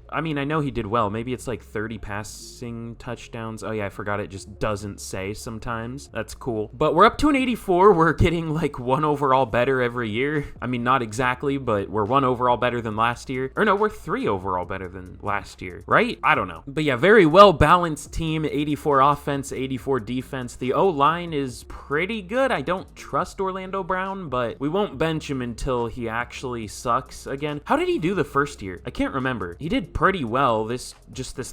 I mean, I know he did well. Maybe it's like 30 passing touchdowns. Oh yeah, I forgot it just doesn't say sometimes. That's cool. But we're up to an 84. We're getting like 1 overall better every year. I mean, not exactly, but we're 1 overall better than last year. Or no, we're 3 overall better than last year, right? I don't know. But yeah, very well-balanced team. 84 offense, 84 defense. The O-line is pretty good. I don't trust Orlando Brown, but we won't bench him until he actually sucks again. How did he do the first year? I can't remember. He did pretty well. This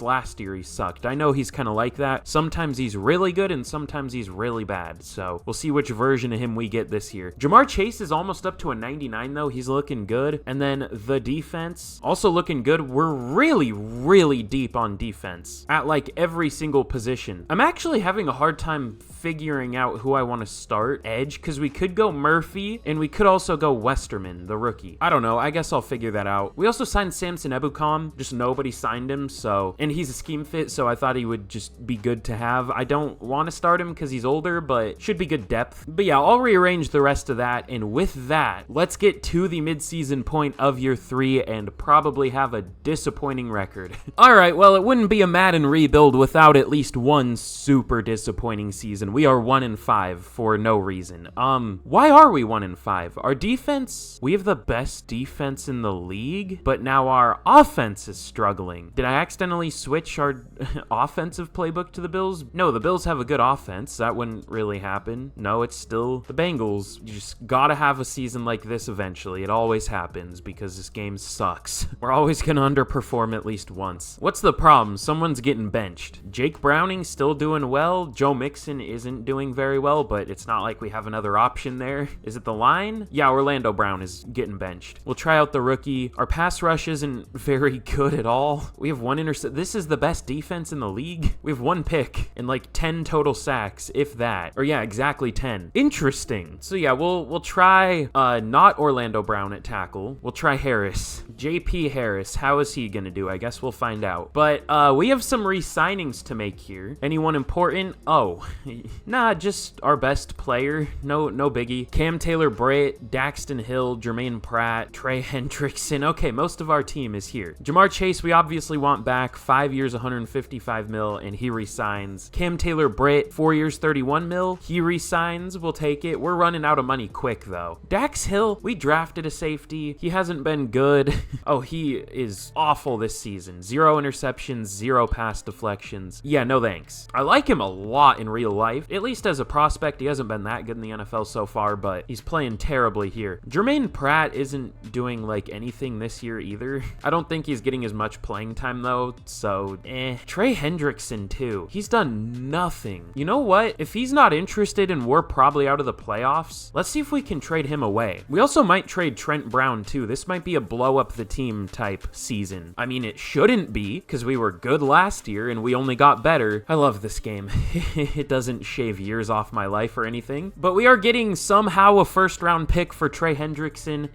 last year he sucked. I know he's kind of like that. Sometimes he's really good and sometimes he's really bad. So we'll see which version of him we get this year. Jamar Chase is almost up to a 99 though. He's looking good. And then the defense also looking good. We're really, really deep on defense at like every single position. I'm actually having a hard time figuring out who I want to start edge, because we could go Murphy and we could also go Westerman, the rookie. I don't know. I guess I'll figure that out. We also signed Samson Ebukam. Just nobody signed him, so, and he's a scheme fit, so I thought he would just be good to have. I don't want to start him because he's older, but should be good depth. But yeah, I'll rearrange the rest of that, and with that, let's get to the midseason point of year 3 and probably have a disappointing record. All right, well, it wouldn't be a Madden rebuild without at least one super disappointing season. We are 1-5 for no reason. Why are we 1-5? Our defense, we have the best defense in the league, but now our offense is struggling. Did I accidentally switch our offensive playbook to the Bills? No, the Bills have a good offense. That wouldn't really happen. No, it's still the Bengals. You just gotta have a season like this eventually. It always happens because this game sucks. We're always gonna underperform at least once. What's the problem? Someone's getting benched. Jake Browning's still doing well. Joe Mixon isn't doing very well, but it's not like we have another option there. Is it the line? Yeah, Orlando Brown is getting benched. We'll try out the rookie. Our pass rush isn't very good at all. We have 1 intercept. This is the best defense in the league. We have 1 pick and like 10 total sacks, if that. Or yeah, exactly 10. Interesting. So yeah, we'll try not Orlando Brown at tackle. We'll try Harris. JP Harris. How is he gonna do? I guess we'll find out. But we have some re-signings to make here. Anyone important? Oh, nah, just our best player. No biggie. Cam Taylor-Britt, Daxton Hill, Jermaine Pratt, Trey Hendrickson. Okay, most of our team is here. Jamar Chase, we obviously want back. 5 years, 155 mil, and he resigns. Cam Taylor-Britt, 4 years, 31 mil. He resigns. We'll take it. We're running out of money quick, though. Dax Hill, we drafted a safety. He hasn't been good. Oh, he is awful this season. 0 interceptions, 0 pass deflections. Yeah, no thanks. I like him a lot in real life. At least as a prospect, he hasn't been that good in the NFL so far, but he's playing terribly here. Jermaine Pratt isn't doing like anything this year either. I don't think he's getting as much playing time though, so Trey Hendrickson too. He's done nothing. You know what? If he's not interested and we're probably out of the playoffs, let's see if we can trade him away. We also might trade Trent Brown too. This might be a blow up the team type season. I mean, it shouldn't be because we were good last year and we only got better. I love this game. It doesn't shave years off my life or anything, but we are getting somehow a first round pick for Trey Hendrickson.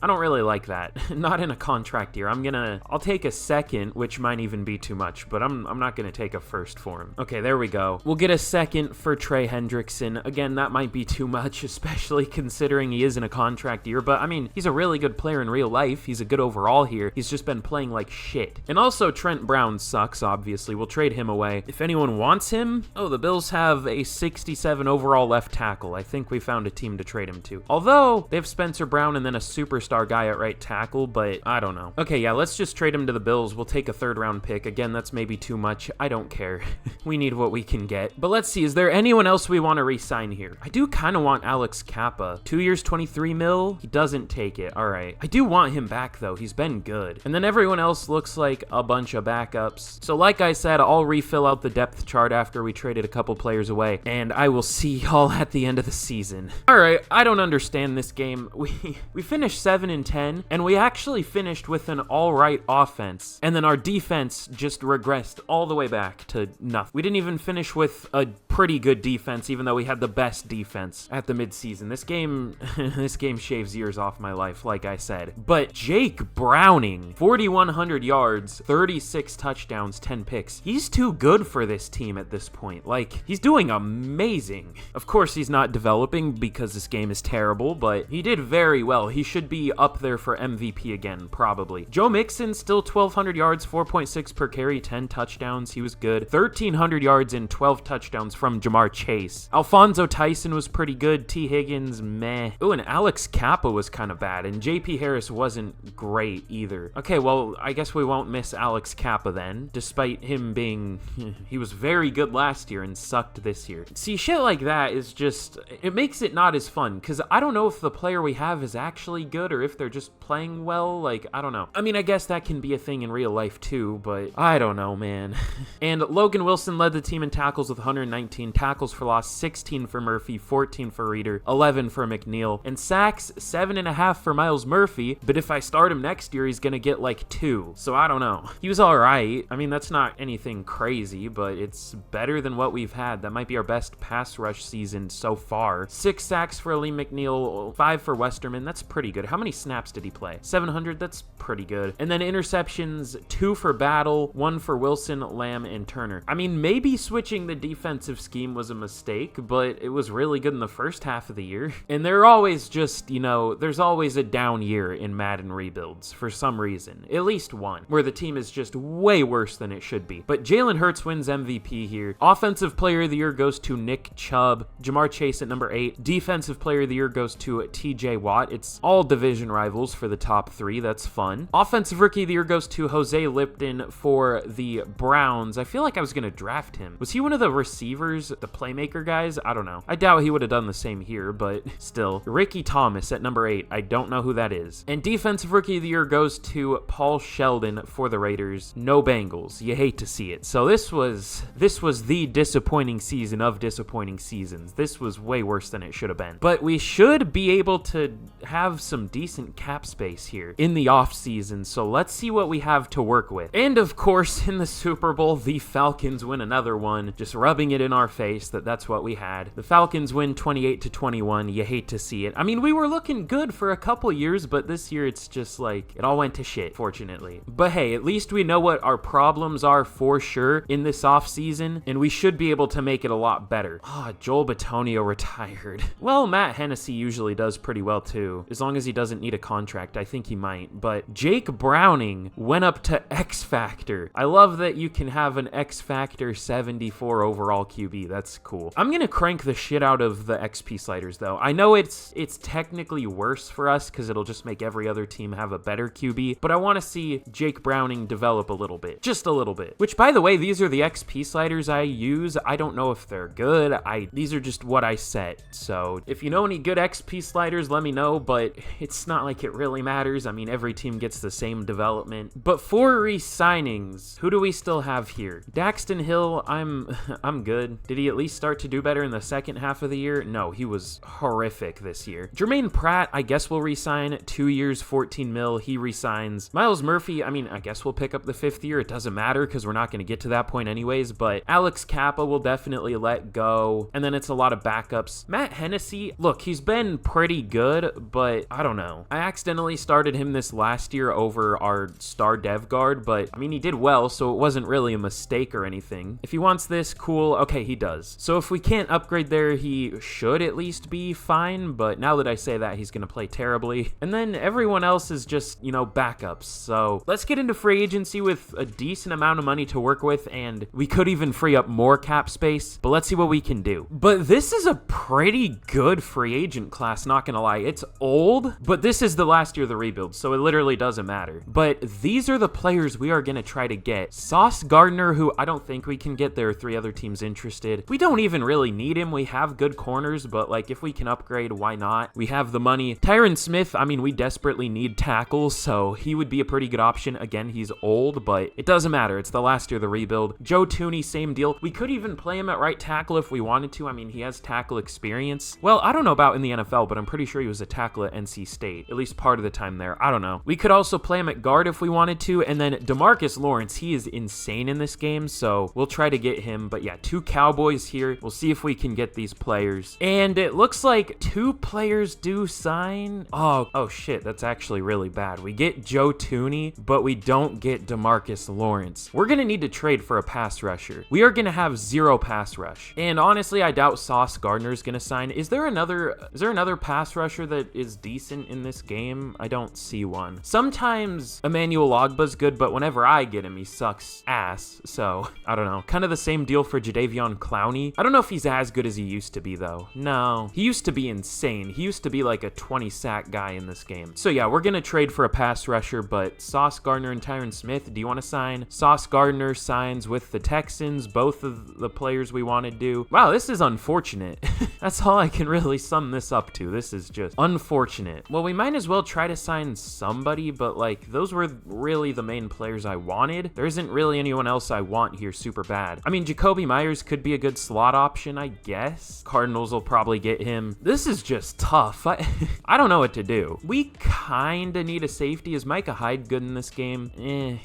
I don't really like that. Not in a contract year. I'll take a second, which might even be too much, but I'm not gonna take a first for him. Okay, there we go. We'll get a second for Trey Hendrickson. Again, that might be too much, especially considering he is in a contract year, but I mean, he's a really good player in real life. He's a good overall here. He's just been playing like shit. And also Trent Brown sucks, obviously. We'll trade him away. If anyone wants him, oh, the Bills have a 67 overall left tackle. I think we found a team to trade him to. Although, they have Spencer Brown and then a superstar guy at right tackle, but I don't know. Okay, yeah, let's just trade him to the Bills. We'll take a 3rd round pick. Again, that's maybe too much. I don't care. We need what we can get. But let's see, is there anyone else we want to re-sign here? I do kind of want Alex Kappa. 2 years, 23 mil? He doesn't take it. All right. I do want him back, though. He's been good. And then everyone else looks like a bunch of backups. So like I said, I'll refill out the depth chart after we traded a couple players away, and I will see y'all at the end of the season. All right, I don't understand this game. We finished 7-10, and we actually finished with an all right offense, and then our defense just regressed all the way back to nothing. We didn't even finish with a pretty good defense, even though we had the best defense at the midseason. This game, this game shaves years off my life, like I said. But Jake Browning, 4,100 yards, 36 touchdowns, 10 picks. He's too good for this team at this point. Like, he's doing amazing. Of course, he's not developing because this game is terrible, but he did very well. He should be up there for MVP again, probably. Joe Mixon, still 1,200 yards, 4.6 per carry, 10 touchdowns. He was good. 1,300 yards and 12 touchdowns from Jamar Chase. Alfonso Tyson was pretty good. T. Higgins, meh. Ooh, and Alex Kappa was kind of bad, and JP Harris wasn't great either. Okay, well, I guess we won't miss Alex Kappa then, despite him being... he was very good last year and sucked this year. See, shit like that is just... it makes it not as fun, because I don't know if the player we have is actually good or if they're just playing well. Like, I don't know. I mean, I guess that can be a thing in real life too, but I don't know, man. And Logan Wilson led the team in tackles with 119, tackles for loss 16 for Murphy, 14 for Reeder, 11 for McNeil, and sacks 7.5 for Miles Murphy, but if I start him next year, he's gonna get like 2, so I don't know. He was alright. I mean, that's not anything crazy, but it's better than what we've had. That might be our best pass rush season so far. 6 sacks for Lee McNeil, 5 for Westerman. That's pretty good. How many snaps did he play? 700? That's pretty good. And then interceptions, 2 for Battle, 1 for Wilson, Lamb, and Turner. I mean, maybe switching the defensive scheme was a mistake, but it was really good in the first half of the year. And they're always just, you know, there's always a down year in Madden rebuilds for some reason. At least one, where the team is just way worse than it should be. But Jalen Hurts wins MVP here. Offensive Player of the Year goes to Nick Chubb. Jamar Chase at number 8. Defensive Player of the Year goes to TJ Watt. It's all division rivals for the top 3. That's fun. Offensive Rookie of the Year goes to Jose Lipton for the Browns. I feel like I was going to draft him. Was he one of the receivers, the playmaker guys? I don't know. I doubt he would have done the same here, but still. Ricky Thomas at number 8. I don't know who that is. And Defensive Rookie of the Year goes to Paul Sheldon for the Raiders. No Bengals. You hate to see it. So this was the disappointing season of disappointing seasons. This was way worse than it should have been. But we should be able to have some decent cap space here in the offseason, so let's see what we have to work with. And of course, in the Super Bowl, the Falcons win another one, just rubbing it in our face that that's what we had. The Falcons win 28-21. You hate to see it. I mean, we were looking good for a couple years, but this year it's just like, it all went to shit, fortunately. But hey, at least we know what our problems are for sure in this offseason, and we should be able to make it a lot better. Joel Bitonio retired. Well, Matt Hennessy usually does pretty well too. As long as he doesn't need a contract, I think he might. But Jake Browning went up to X Factor. I love that you can have an X Factor 74 overall QB. That's cool. I'm gonna crank the shit out of the XP sliders though. I know it's technically worse for us because it'll just make every other team have a better QB, but I want to see Jake Browning develop a little bit. Just a little bit. Which, by the way, these are the XP sliders I use. I don't know if they're good. These are just what I set. So if you know any good XP sliders, let me know, but it's not like it really matters. I mean, every team gets the same development. But for re-signings, who do we still have here? Daxton Hill, I'm good. Did he at least start to do better in the second half of the year? No, he was horrific this year. Jermaine Pratt, I guess we'll re-sign. 2 years, 14 mil. He re-signs. Miles Murphy, I mean, I guess we'll pick up the 5th year. It doesn't matter because we're not going to get to that point anyways, but Alex Kappa will definitely let go. And then it's a lot of backups. Matt Hennessy, look, he's been pretty good, but I don't know. I accidentally started him this last year over our star dev guard, but I mean, he did well, so it wasn't really a mistake or anything. If he wants this, cool. Okay, he does. So if we can't upgrade there, he should at least be fine, but now that I say that, he's going to play terribly. And then everyone else is just, you know, backups. So let's get into free agency with a decent amount of money to work with, and we could even free up more cap space. But let's see what we can do. But this is a pretty good free agent class, not gonna lie. It's old, but this is the last year of the rebuild, so it literally doesn't matter. But these are the players we are gonna try to get. Sauce Gardner, who I don't think we can get. There are 3 other teams interested. We don't even really need him. We have good corners, but like if we can upgrade, why not? We have the money. Tyron Smith, I mean, we desperately need tackles, so he would be a pretty good option. Again, he's old, but it doesn't matter. It's the last year of the rebuild. Joe Tooney, same deal. We could even play him at right tackle if we wanted to. I mean, he has tackle experience. Well, I don't know about in the NFL, but I'm pretty sure he was a tackle at NC State, at least part of the time there. I don't know. We could also play him at guard if we wanted to, and then DeMarcus Lawrence, he is insane in this game, so we'll try to get him. But yeah, 2 Cowboys here. We'll see if we can get these players. And it looks like 2 players do sign. Oh shit, that's actually really bad. We get Joe Tooney, but we don't get DeMarcus Lawrence. We're gonna need to trade for a pass rusher. We are gonna have 0 pass rush. And honestly, I doubt Sauce Gardner is gonna sign. Is there another pass rusher that is decent in this game? I don't see one. Sometimes Emmanuel Ogba's good, but whenever I get him, he sucks ass. So I don't know. Kind of the same deal for Jadeveon Clowney. I don't know if he's as good as he used to be though. No, he used to be insane. He used to be like a 20 sack guy in this game. So yeah, we're gonna trade for a pass rusher, but Sauce Gardner and Tyron Smith, do you want to sign? Sauce Gardner signs with the Texans, both of the players we want to do. Wow, this is unfortunate. That's all I can really sum this up to. This is just unfortunate. Well, we might as well try to sign somebody, but like those were really the main players I wanted. There isn't really anyone else I want here super bad. I mean, Jacoby Myers could be a good slot option, I guess. Cardinals will probably get him. This is just tough. I don't know what to do. We kind of need a safety. Is Micah Hyde good in this game?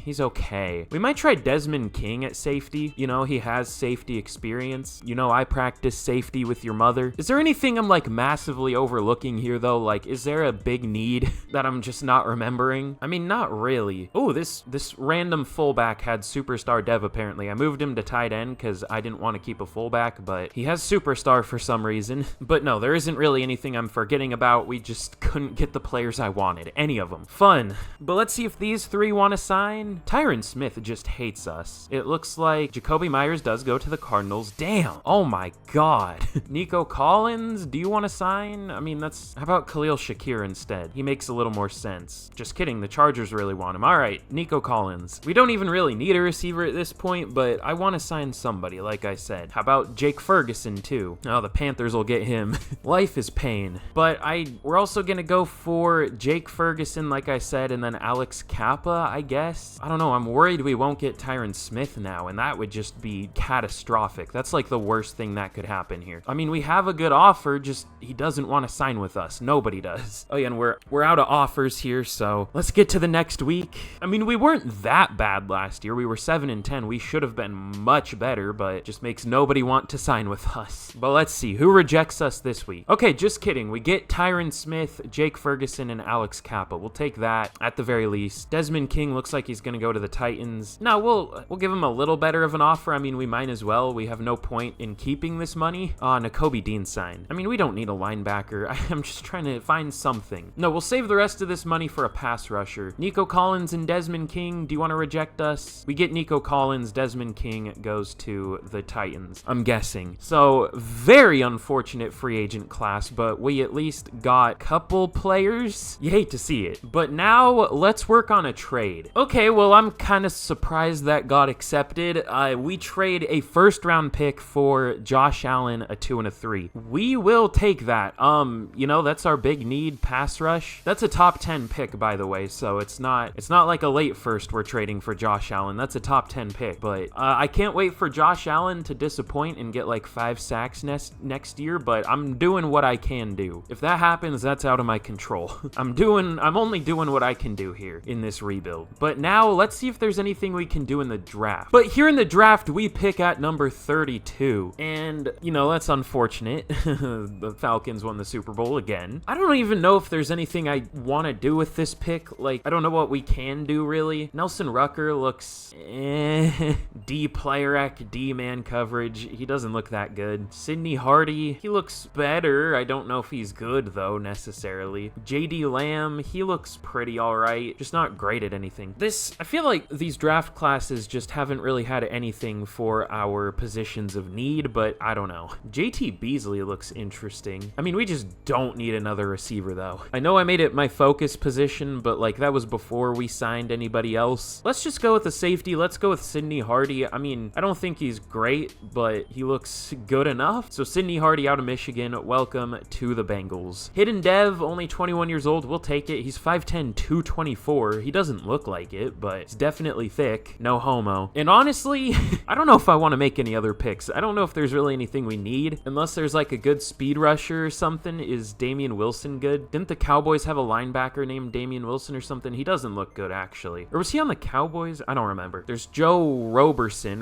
He's okay. We might try Desmond King at safety. You know, he has safety experience. You know, I practice safety with your mother. Is there anything I'm like massively overlooking here though? Like, is there a big need that I'm just not remembering? I mean, not really. Oh, this random fullback had superstar dev apparently. I moved him to tight end because I didn't want to keep a fullback, but he has superstar for some reason. But no, there isn't really anything I'm forgetting about. We just couldn't get the players I wanted. Any of them. Fun. But let's see if these 3 want to sign. Tyron Smith just hates us. It looks like Jacoby Myers does go to the Cardinals. Damn. Oh my god. Nico Collins, do you want to sign? I mean, how about Khalil Shakir instead? He makes a little more sense. Just kidding. The Chargers really want him. All right, Nico Collins. We don't even really need a receiver at this point, but I want to sign somebody, like I said. How about Jake Ferguson too? Oh, the Panthers will get him. Life is pain. But we're also going to go for Jake Ferguson, like I said, and then Alex Kappa, I guess. I don't know. I'm worried we won't get Tyron Smith now, and that would just be catastrophic. That's like the worst thing that could happen here. I mean, we have a good offer, just he doesn't want to sign with us. Nobody does. Oh yeah, and we're out of offers here, so let's get to the next week. I mean, we weren't that bad last year. We were 7-10. We should have been much better, but it just makes nobody want to sign with us. But let's see, who rejects us this week? Okay, just kidding. We get Tyron Smith, Jake Ferguson, and Alex Kappa. We'll take that at the very least. Desmond King looks like he's going to go to the Titans. No, we'll give him a little better of an offer. I mean, we might as well. We have no point in keeping this money. Nakobe Dean signed. I mean, we don't need a linebacker. I'm just trying to find something. No, we'll save the rest of this money for a pass rusher. Nico Collins and Desmond King, do you want to reject us? We get Nico Collins. Desmond King goes to the Titans, I'm guessing. So, very unfortunate free agent class, but we at least got a couple players. You hate to see it. But now, let's work on a trade. Okay, well, I'm kind of surprised that got accepted. We trade a first-round pick for Josh Allen, a 2 and a 3. We will take that. You know, that's our big need, pass rush. That's a top 10 pick, by the way, so it's not like a late first we're trading for Josh Allen. That's a top 10 pick, but I can't wait for Josh Allen to disappoint and get like 5 sacks next year, but I'm doing what I can do. If that happens, that's out of my control. I'm only doing what I can do here in this rebuild. But now let's see if there's anything we can do in the draft. But here in the draft, we pick at number 32, and you know, that's unfortunate. The Falcons won the Super Bowl again. I don't even know if there's anything I want to do with this pick. Like, I don't know what we can do really. Nelson Rucker looks D player act, D man coverage. He doesn't look that good. Sidney Hardy, he looks better. I don't know if he's good though necessarily. JD Lamb, he looks pretty alright, just not great at anything. I feel like these draft classes just haven't really had anything for our positions of need, but I don't know. JT Beasley looks interesting. I mean, we just don't need another receiver, though. I know I made it my focus position, but, like, that was before we signed anybody else. Let's just go with the safety. Let's go with Sidney Hardy. I mean, I don't think he's great, but he looks good enough. So Sidney Hardy out of Michigan, welcome to the Bengals. Hidden Dev, only 21 years old. We'll take it. He's 5'10", 224. He doesn't look like it, but it's definitely thick. No homo. And honestly, I don't know if I want to make any other picks. I don't know if there's really anything we need, unless there's like a good speed rusher or something. Is Damian Wilson good? Didn't the Cowboys have a linebacker named Damian Wilson or something? He doesn't look good, actually. Or was he on the Cowboys? I don't remember. There's Joe Roberson.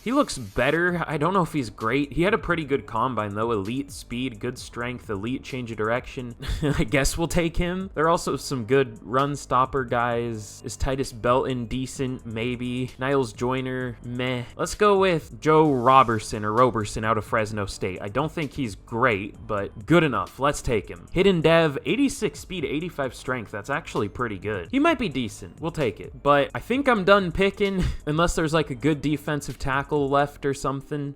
He looks better. I don't know if he's great. He had a pretty good combine, though. Elite speed, good strength, elite change of direction. I guess we'll take him. There are also some good run stopper guys. Is Titus Belton decent? Maybe. Niles Joyner? Meh. Let's go with Joe Roberson out of Fresno State. I don't think he's great, but good enough. Let's take him. Hidden Dev, 86 speed, 85 strength. That's actually pretty good. He might be decent. We'll take it. But I think I'm done picking, unless there's like a good defensive tackle left or something.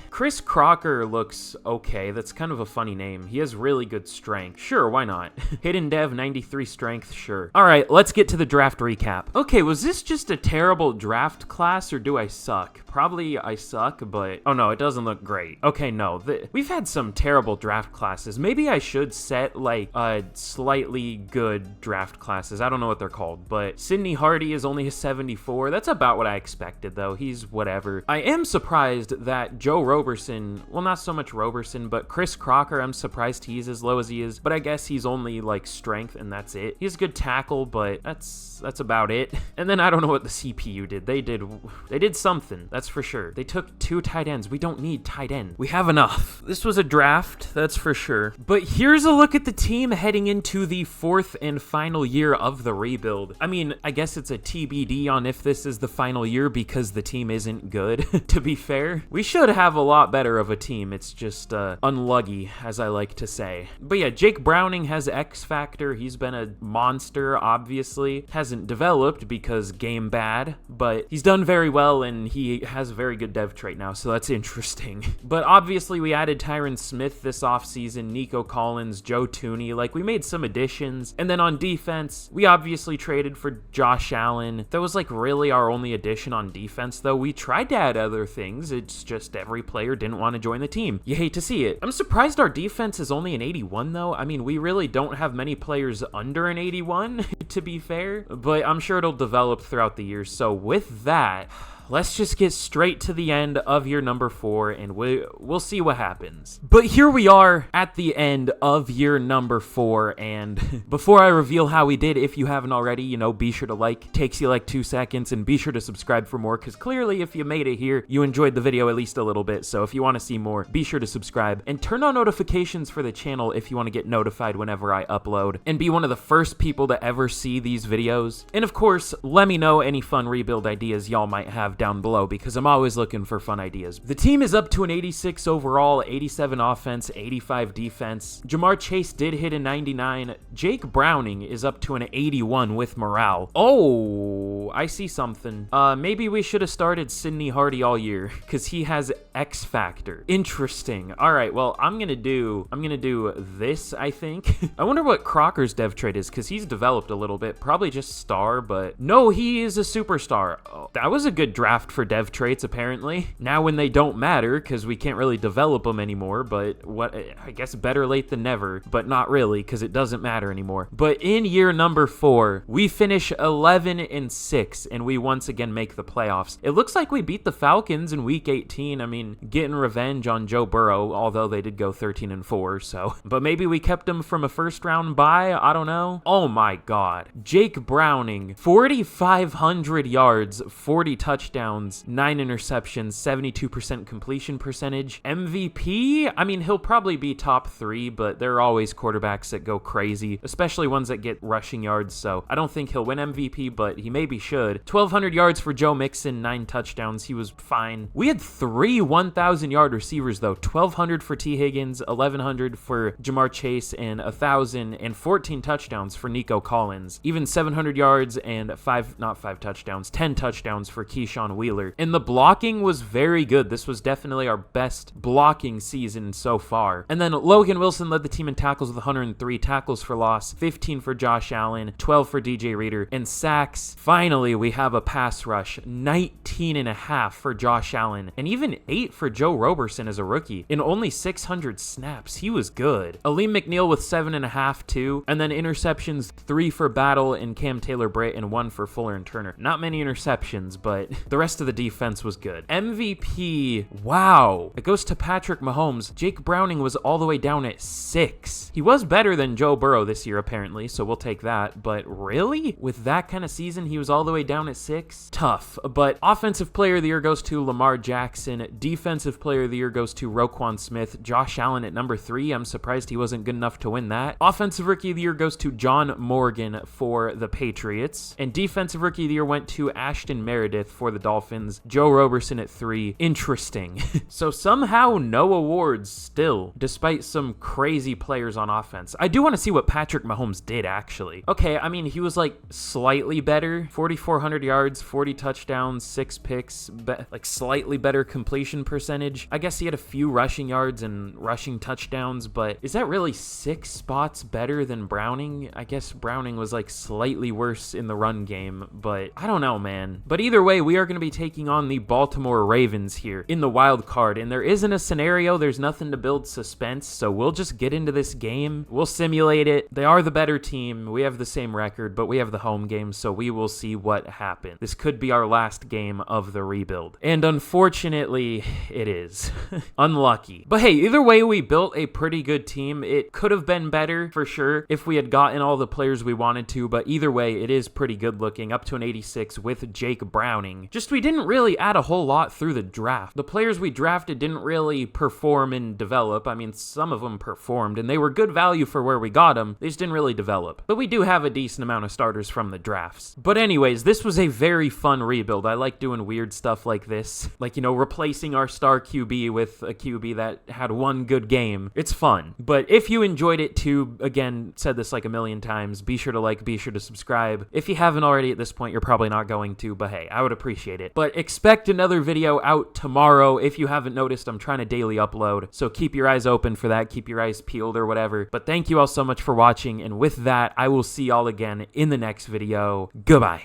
Chris Crocker looks okay. That's kind of a funny name. He has really good strength. Sure, why not? Hidden Dev, 93 strength. Sure. All right, let's get to the draft recap. Okay, was this just a terrible draft class, or do I suck? Probably I suck, but oh no, it doesn't look great. Okay, no, we've had some terrible draft classes. Maybe I should set like slightly good draft classes. I don't know what they're called, but Sidney Hardy is only a 74. That's about what I expected, though. He's whatever. I am surprised that Joe Roberson, well, not so much Roberson, but Chris Crocker, I'm surprised he's as low as he is, but I guess he's only like strength and that's it. He's a good tackle, but that's about it. And then I don't know what the CPU did. They did something, that's for sure. They took 2 tight ends. We don't need tight end. We have enough. This was a draft, that's for sure. But here's a look at the team heading into the 4th and final year of the rebuild. I mean, I guess it's a TBD on if this is the final year because the team isn't good, to be fair. We should have a lot better of a team. It's just unlucky, as I like to say. But yeah, Jake Browning has X Factor. He's been a monster, obviously. Hasn't developed because game bad, but he's done very well and he has a very good dev trait now, so that's interesting. But obviously we added Tyron Smith this offseason, Nico Collins, Joe Tooney. Like, we made some additions. And then on defense, we obviously traded for Josh Allen. That was like really our only addition on defense, though. We tried to add other things. It's just every player didn't want to join the team. You hate to see it. I'm surprised our defense is only an 81, though. I mean, we really don't have many players under an 81, to be fair, but I'm sure it'll develop throughout the year. So with that, let's just get straight to the end of year number 4, and we'll see what happens. But here we are at the end of year number 4, and before I reveal how we did, if you haven't already, you know, be sure to like. Takes you like 2 seconds, and be sure to subscribe for more, because clearly if you made it here, you enjoyed the video at least a little bit. So if you want to see more, be sure to subscribe, and turn on notifications for the channel if you want to get notified whenever I upload, and be one of the first people to ever see these videos. And of course, let me know any fun rebuild ideas y'all might have down below, because I'm always looking for fun ideas. The team is up to an 86 overall, 87 offense, 85 defense. Jamar Chase did hit a 99. Jake Browning is up to an 81 with morale. Oh, I see something. Maybe we should have started Sidney Hardy all year, because he has X Factor. Interesting. All right, well, I'm gonna do this, I think. I wonder what Crocker's dev trait is, because he's developed a little bit. Probably just star, but no, he is a superstar. Oh, that was a good draft for dev traits, apparently. Now when they don't matter, because we can't really develop them anymore, but what, I guess better late than never, but not really, because it doesn't matter anymore. But in year number 4, we finish 11-6, and we once again make the playoffs. It looks like we beat the Falcons in week 18. I mean, getting revenge on Joe Burrow, although they did go 13-4, so. But maybe we kept him from a first round bye, I don't know. Oh my god. Jake Browning, 4,500 yards, 40 touchdowns, 9 interceptions, 72% completion percentage. MVP? I mean, he'll probably be top 3, but there are always quarterbacks that go crazy, especially ones that get rushing yards, so I don't think he'll win MVP, but he maybe should. 1,200 yards for Joe Mixon, 9 touchdowns. He was fine. We had 3 1,000-yard receivers, though. 1,200 for T. Higgins, 1,100 for Jamar Chase, and 1,014 touchdowns for Nico Collins. Even 700 yards and 10 touchdowns for Keyshawn Keyshawn Wheeler. And the blocking was very good. This was definitely our best blocking season so far. And then Logan Wilson led the team in tackles with 103 tackles for loss, 15 for Josh Allen, 12 for DJ Reader, and sacks. Finally, we have a pass rush, 19.5 for Josh Allen, and even 8 for Joe Roberson as a rookie. In only 600 snaps, he was good. Aleem McNeil with 7.5 too, and then interceptions, 3 for Battle and Cam Taylor-Britt, and 1 for Fuller and Turner. Not many interceptions, but the rest of the defense was good. MVP, wow. It goes to Patrick Mahomes. Jake Browning was all the way down at 6. He was better than Joe Burrow this year, apparently, so we'll take that. But really? With that kind of season, he was all the way down at 6? Tough. But Offensive Player of the Year goes to Lamar Jackson. Defensive Player of the Year goes to Roquan Smith. Josh Allen at number 3. I'm surprised he wasn't good enough to win that. Offensive Rookie of the Year goes to John Morgan for the Patriots. And Defensive Rookie of the Year went to Ashton Meredith for the Dolphins. Joe Roberson at 3. Interesting. So somehow no awards still, despite some crazy players on offense. I do want to see what Patrick Mahomes did, actually. Okay, I mean, he was like slightly better. 4,400 yards, 40 touchdowns, 6 picks, like slightly better completion percentage. I guess he had a few rushing yards and rushing touchdowns, but is that really 6 spots better than Browning? I guess Browning was like slightly worse in the run game, but I don't know, man. But either way, we are going to be taking on the Baltimore Ravens here in the wild card, and there isn't a scenario. There's nothing to build suspense, so we'll just get into this game. We'll simulate it. They are the better team. We have the same record, but we have the home game, so we will see what happens. This could be our last game of the rebuild, and unfortunately, it is. Unlucky. But hey, either way, we built a pretty good team. It could have been better, for sure, if we had gotten all the players we wanted to, but either way, it is pretty good looking, up to an 86 with Jake Browning. Just we didn't really add a whole lot through the draft. The players we drafted didn't really perform and develop. I mean, some of them performed, and they were good value for where we got them. They just didn't really develop. But we do have a decent amount of starters from the drafts. But anyways, this was a very fun rebuild. I like doing weird stuff like this. Like, you know, replacing our star QB with a QB that had one good game. It's fun. But if you enjoyed it too, again, said this like a million times, be sure to like, be sure to subscribe. If you haven't already at this point, you're probably not going to, but hey, I would appreciate it. But expect another video out tomorrow. If you haven't noticed, I'm trying to daily upload, so keep your eyes open for that, keep your eyes peeled or whatever. But thank you all so much for watching, and with that, I will see y'all again in the next video. Goodbye.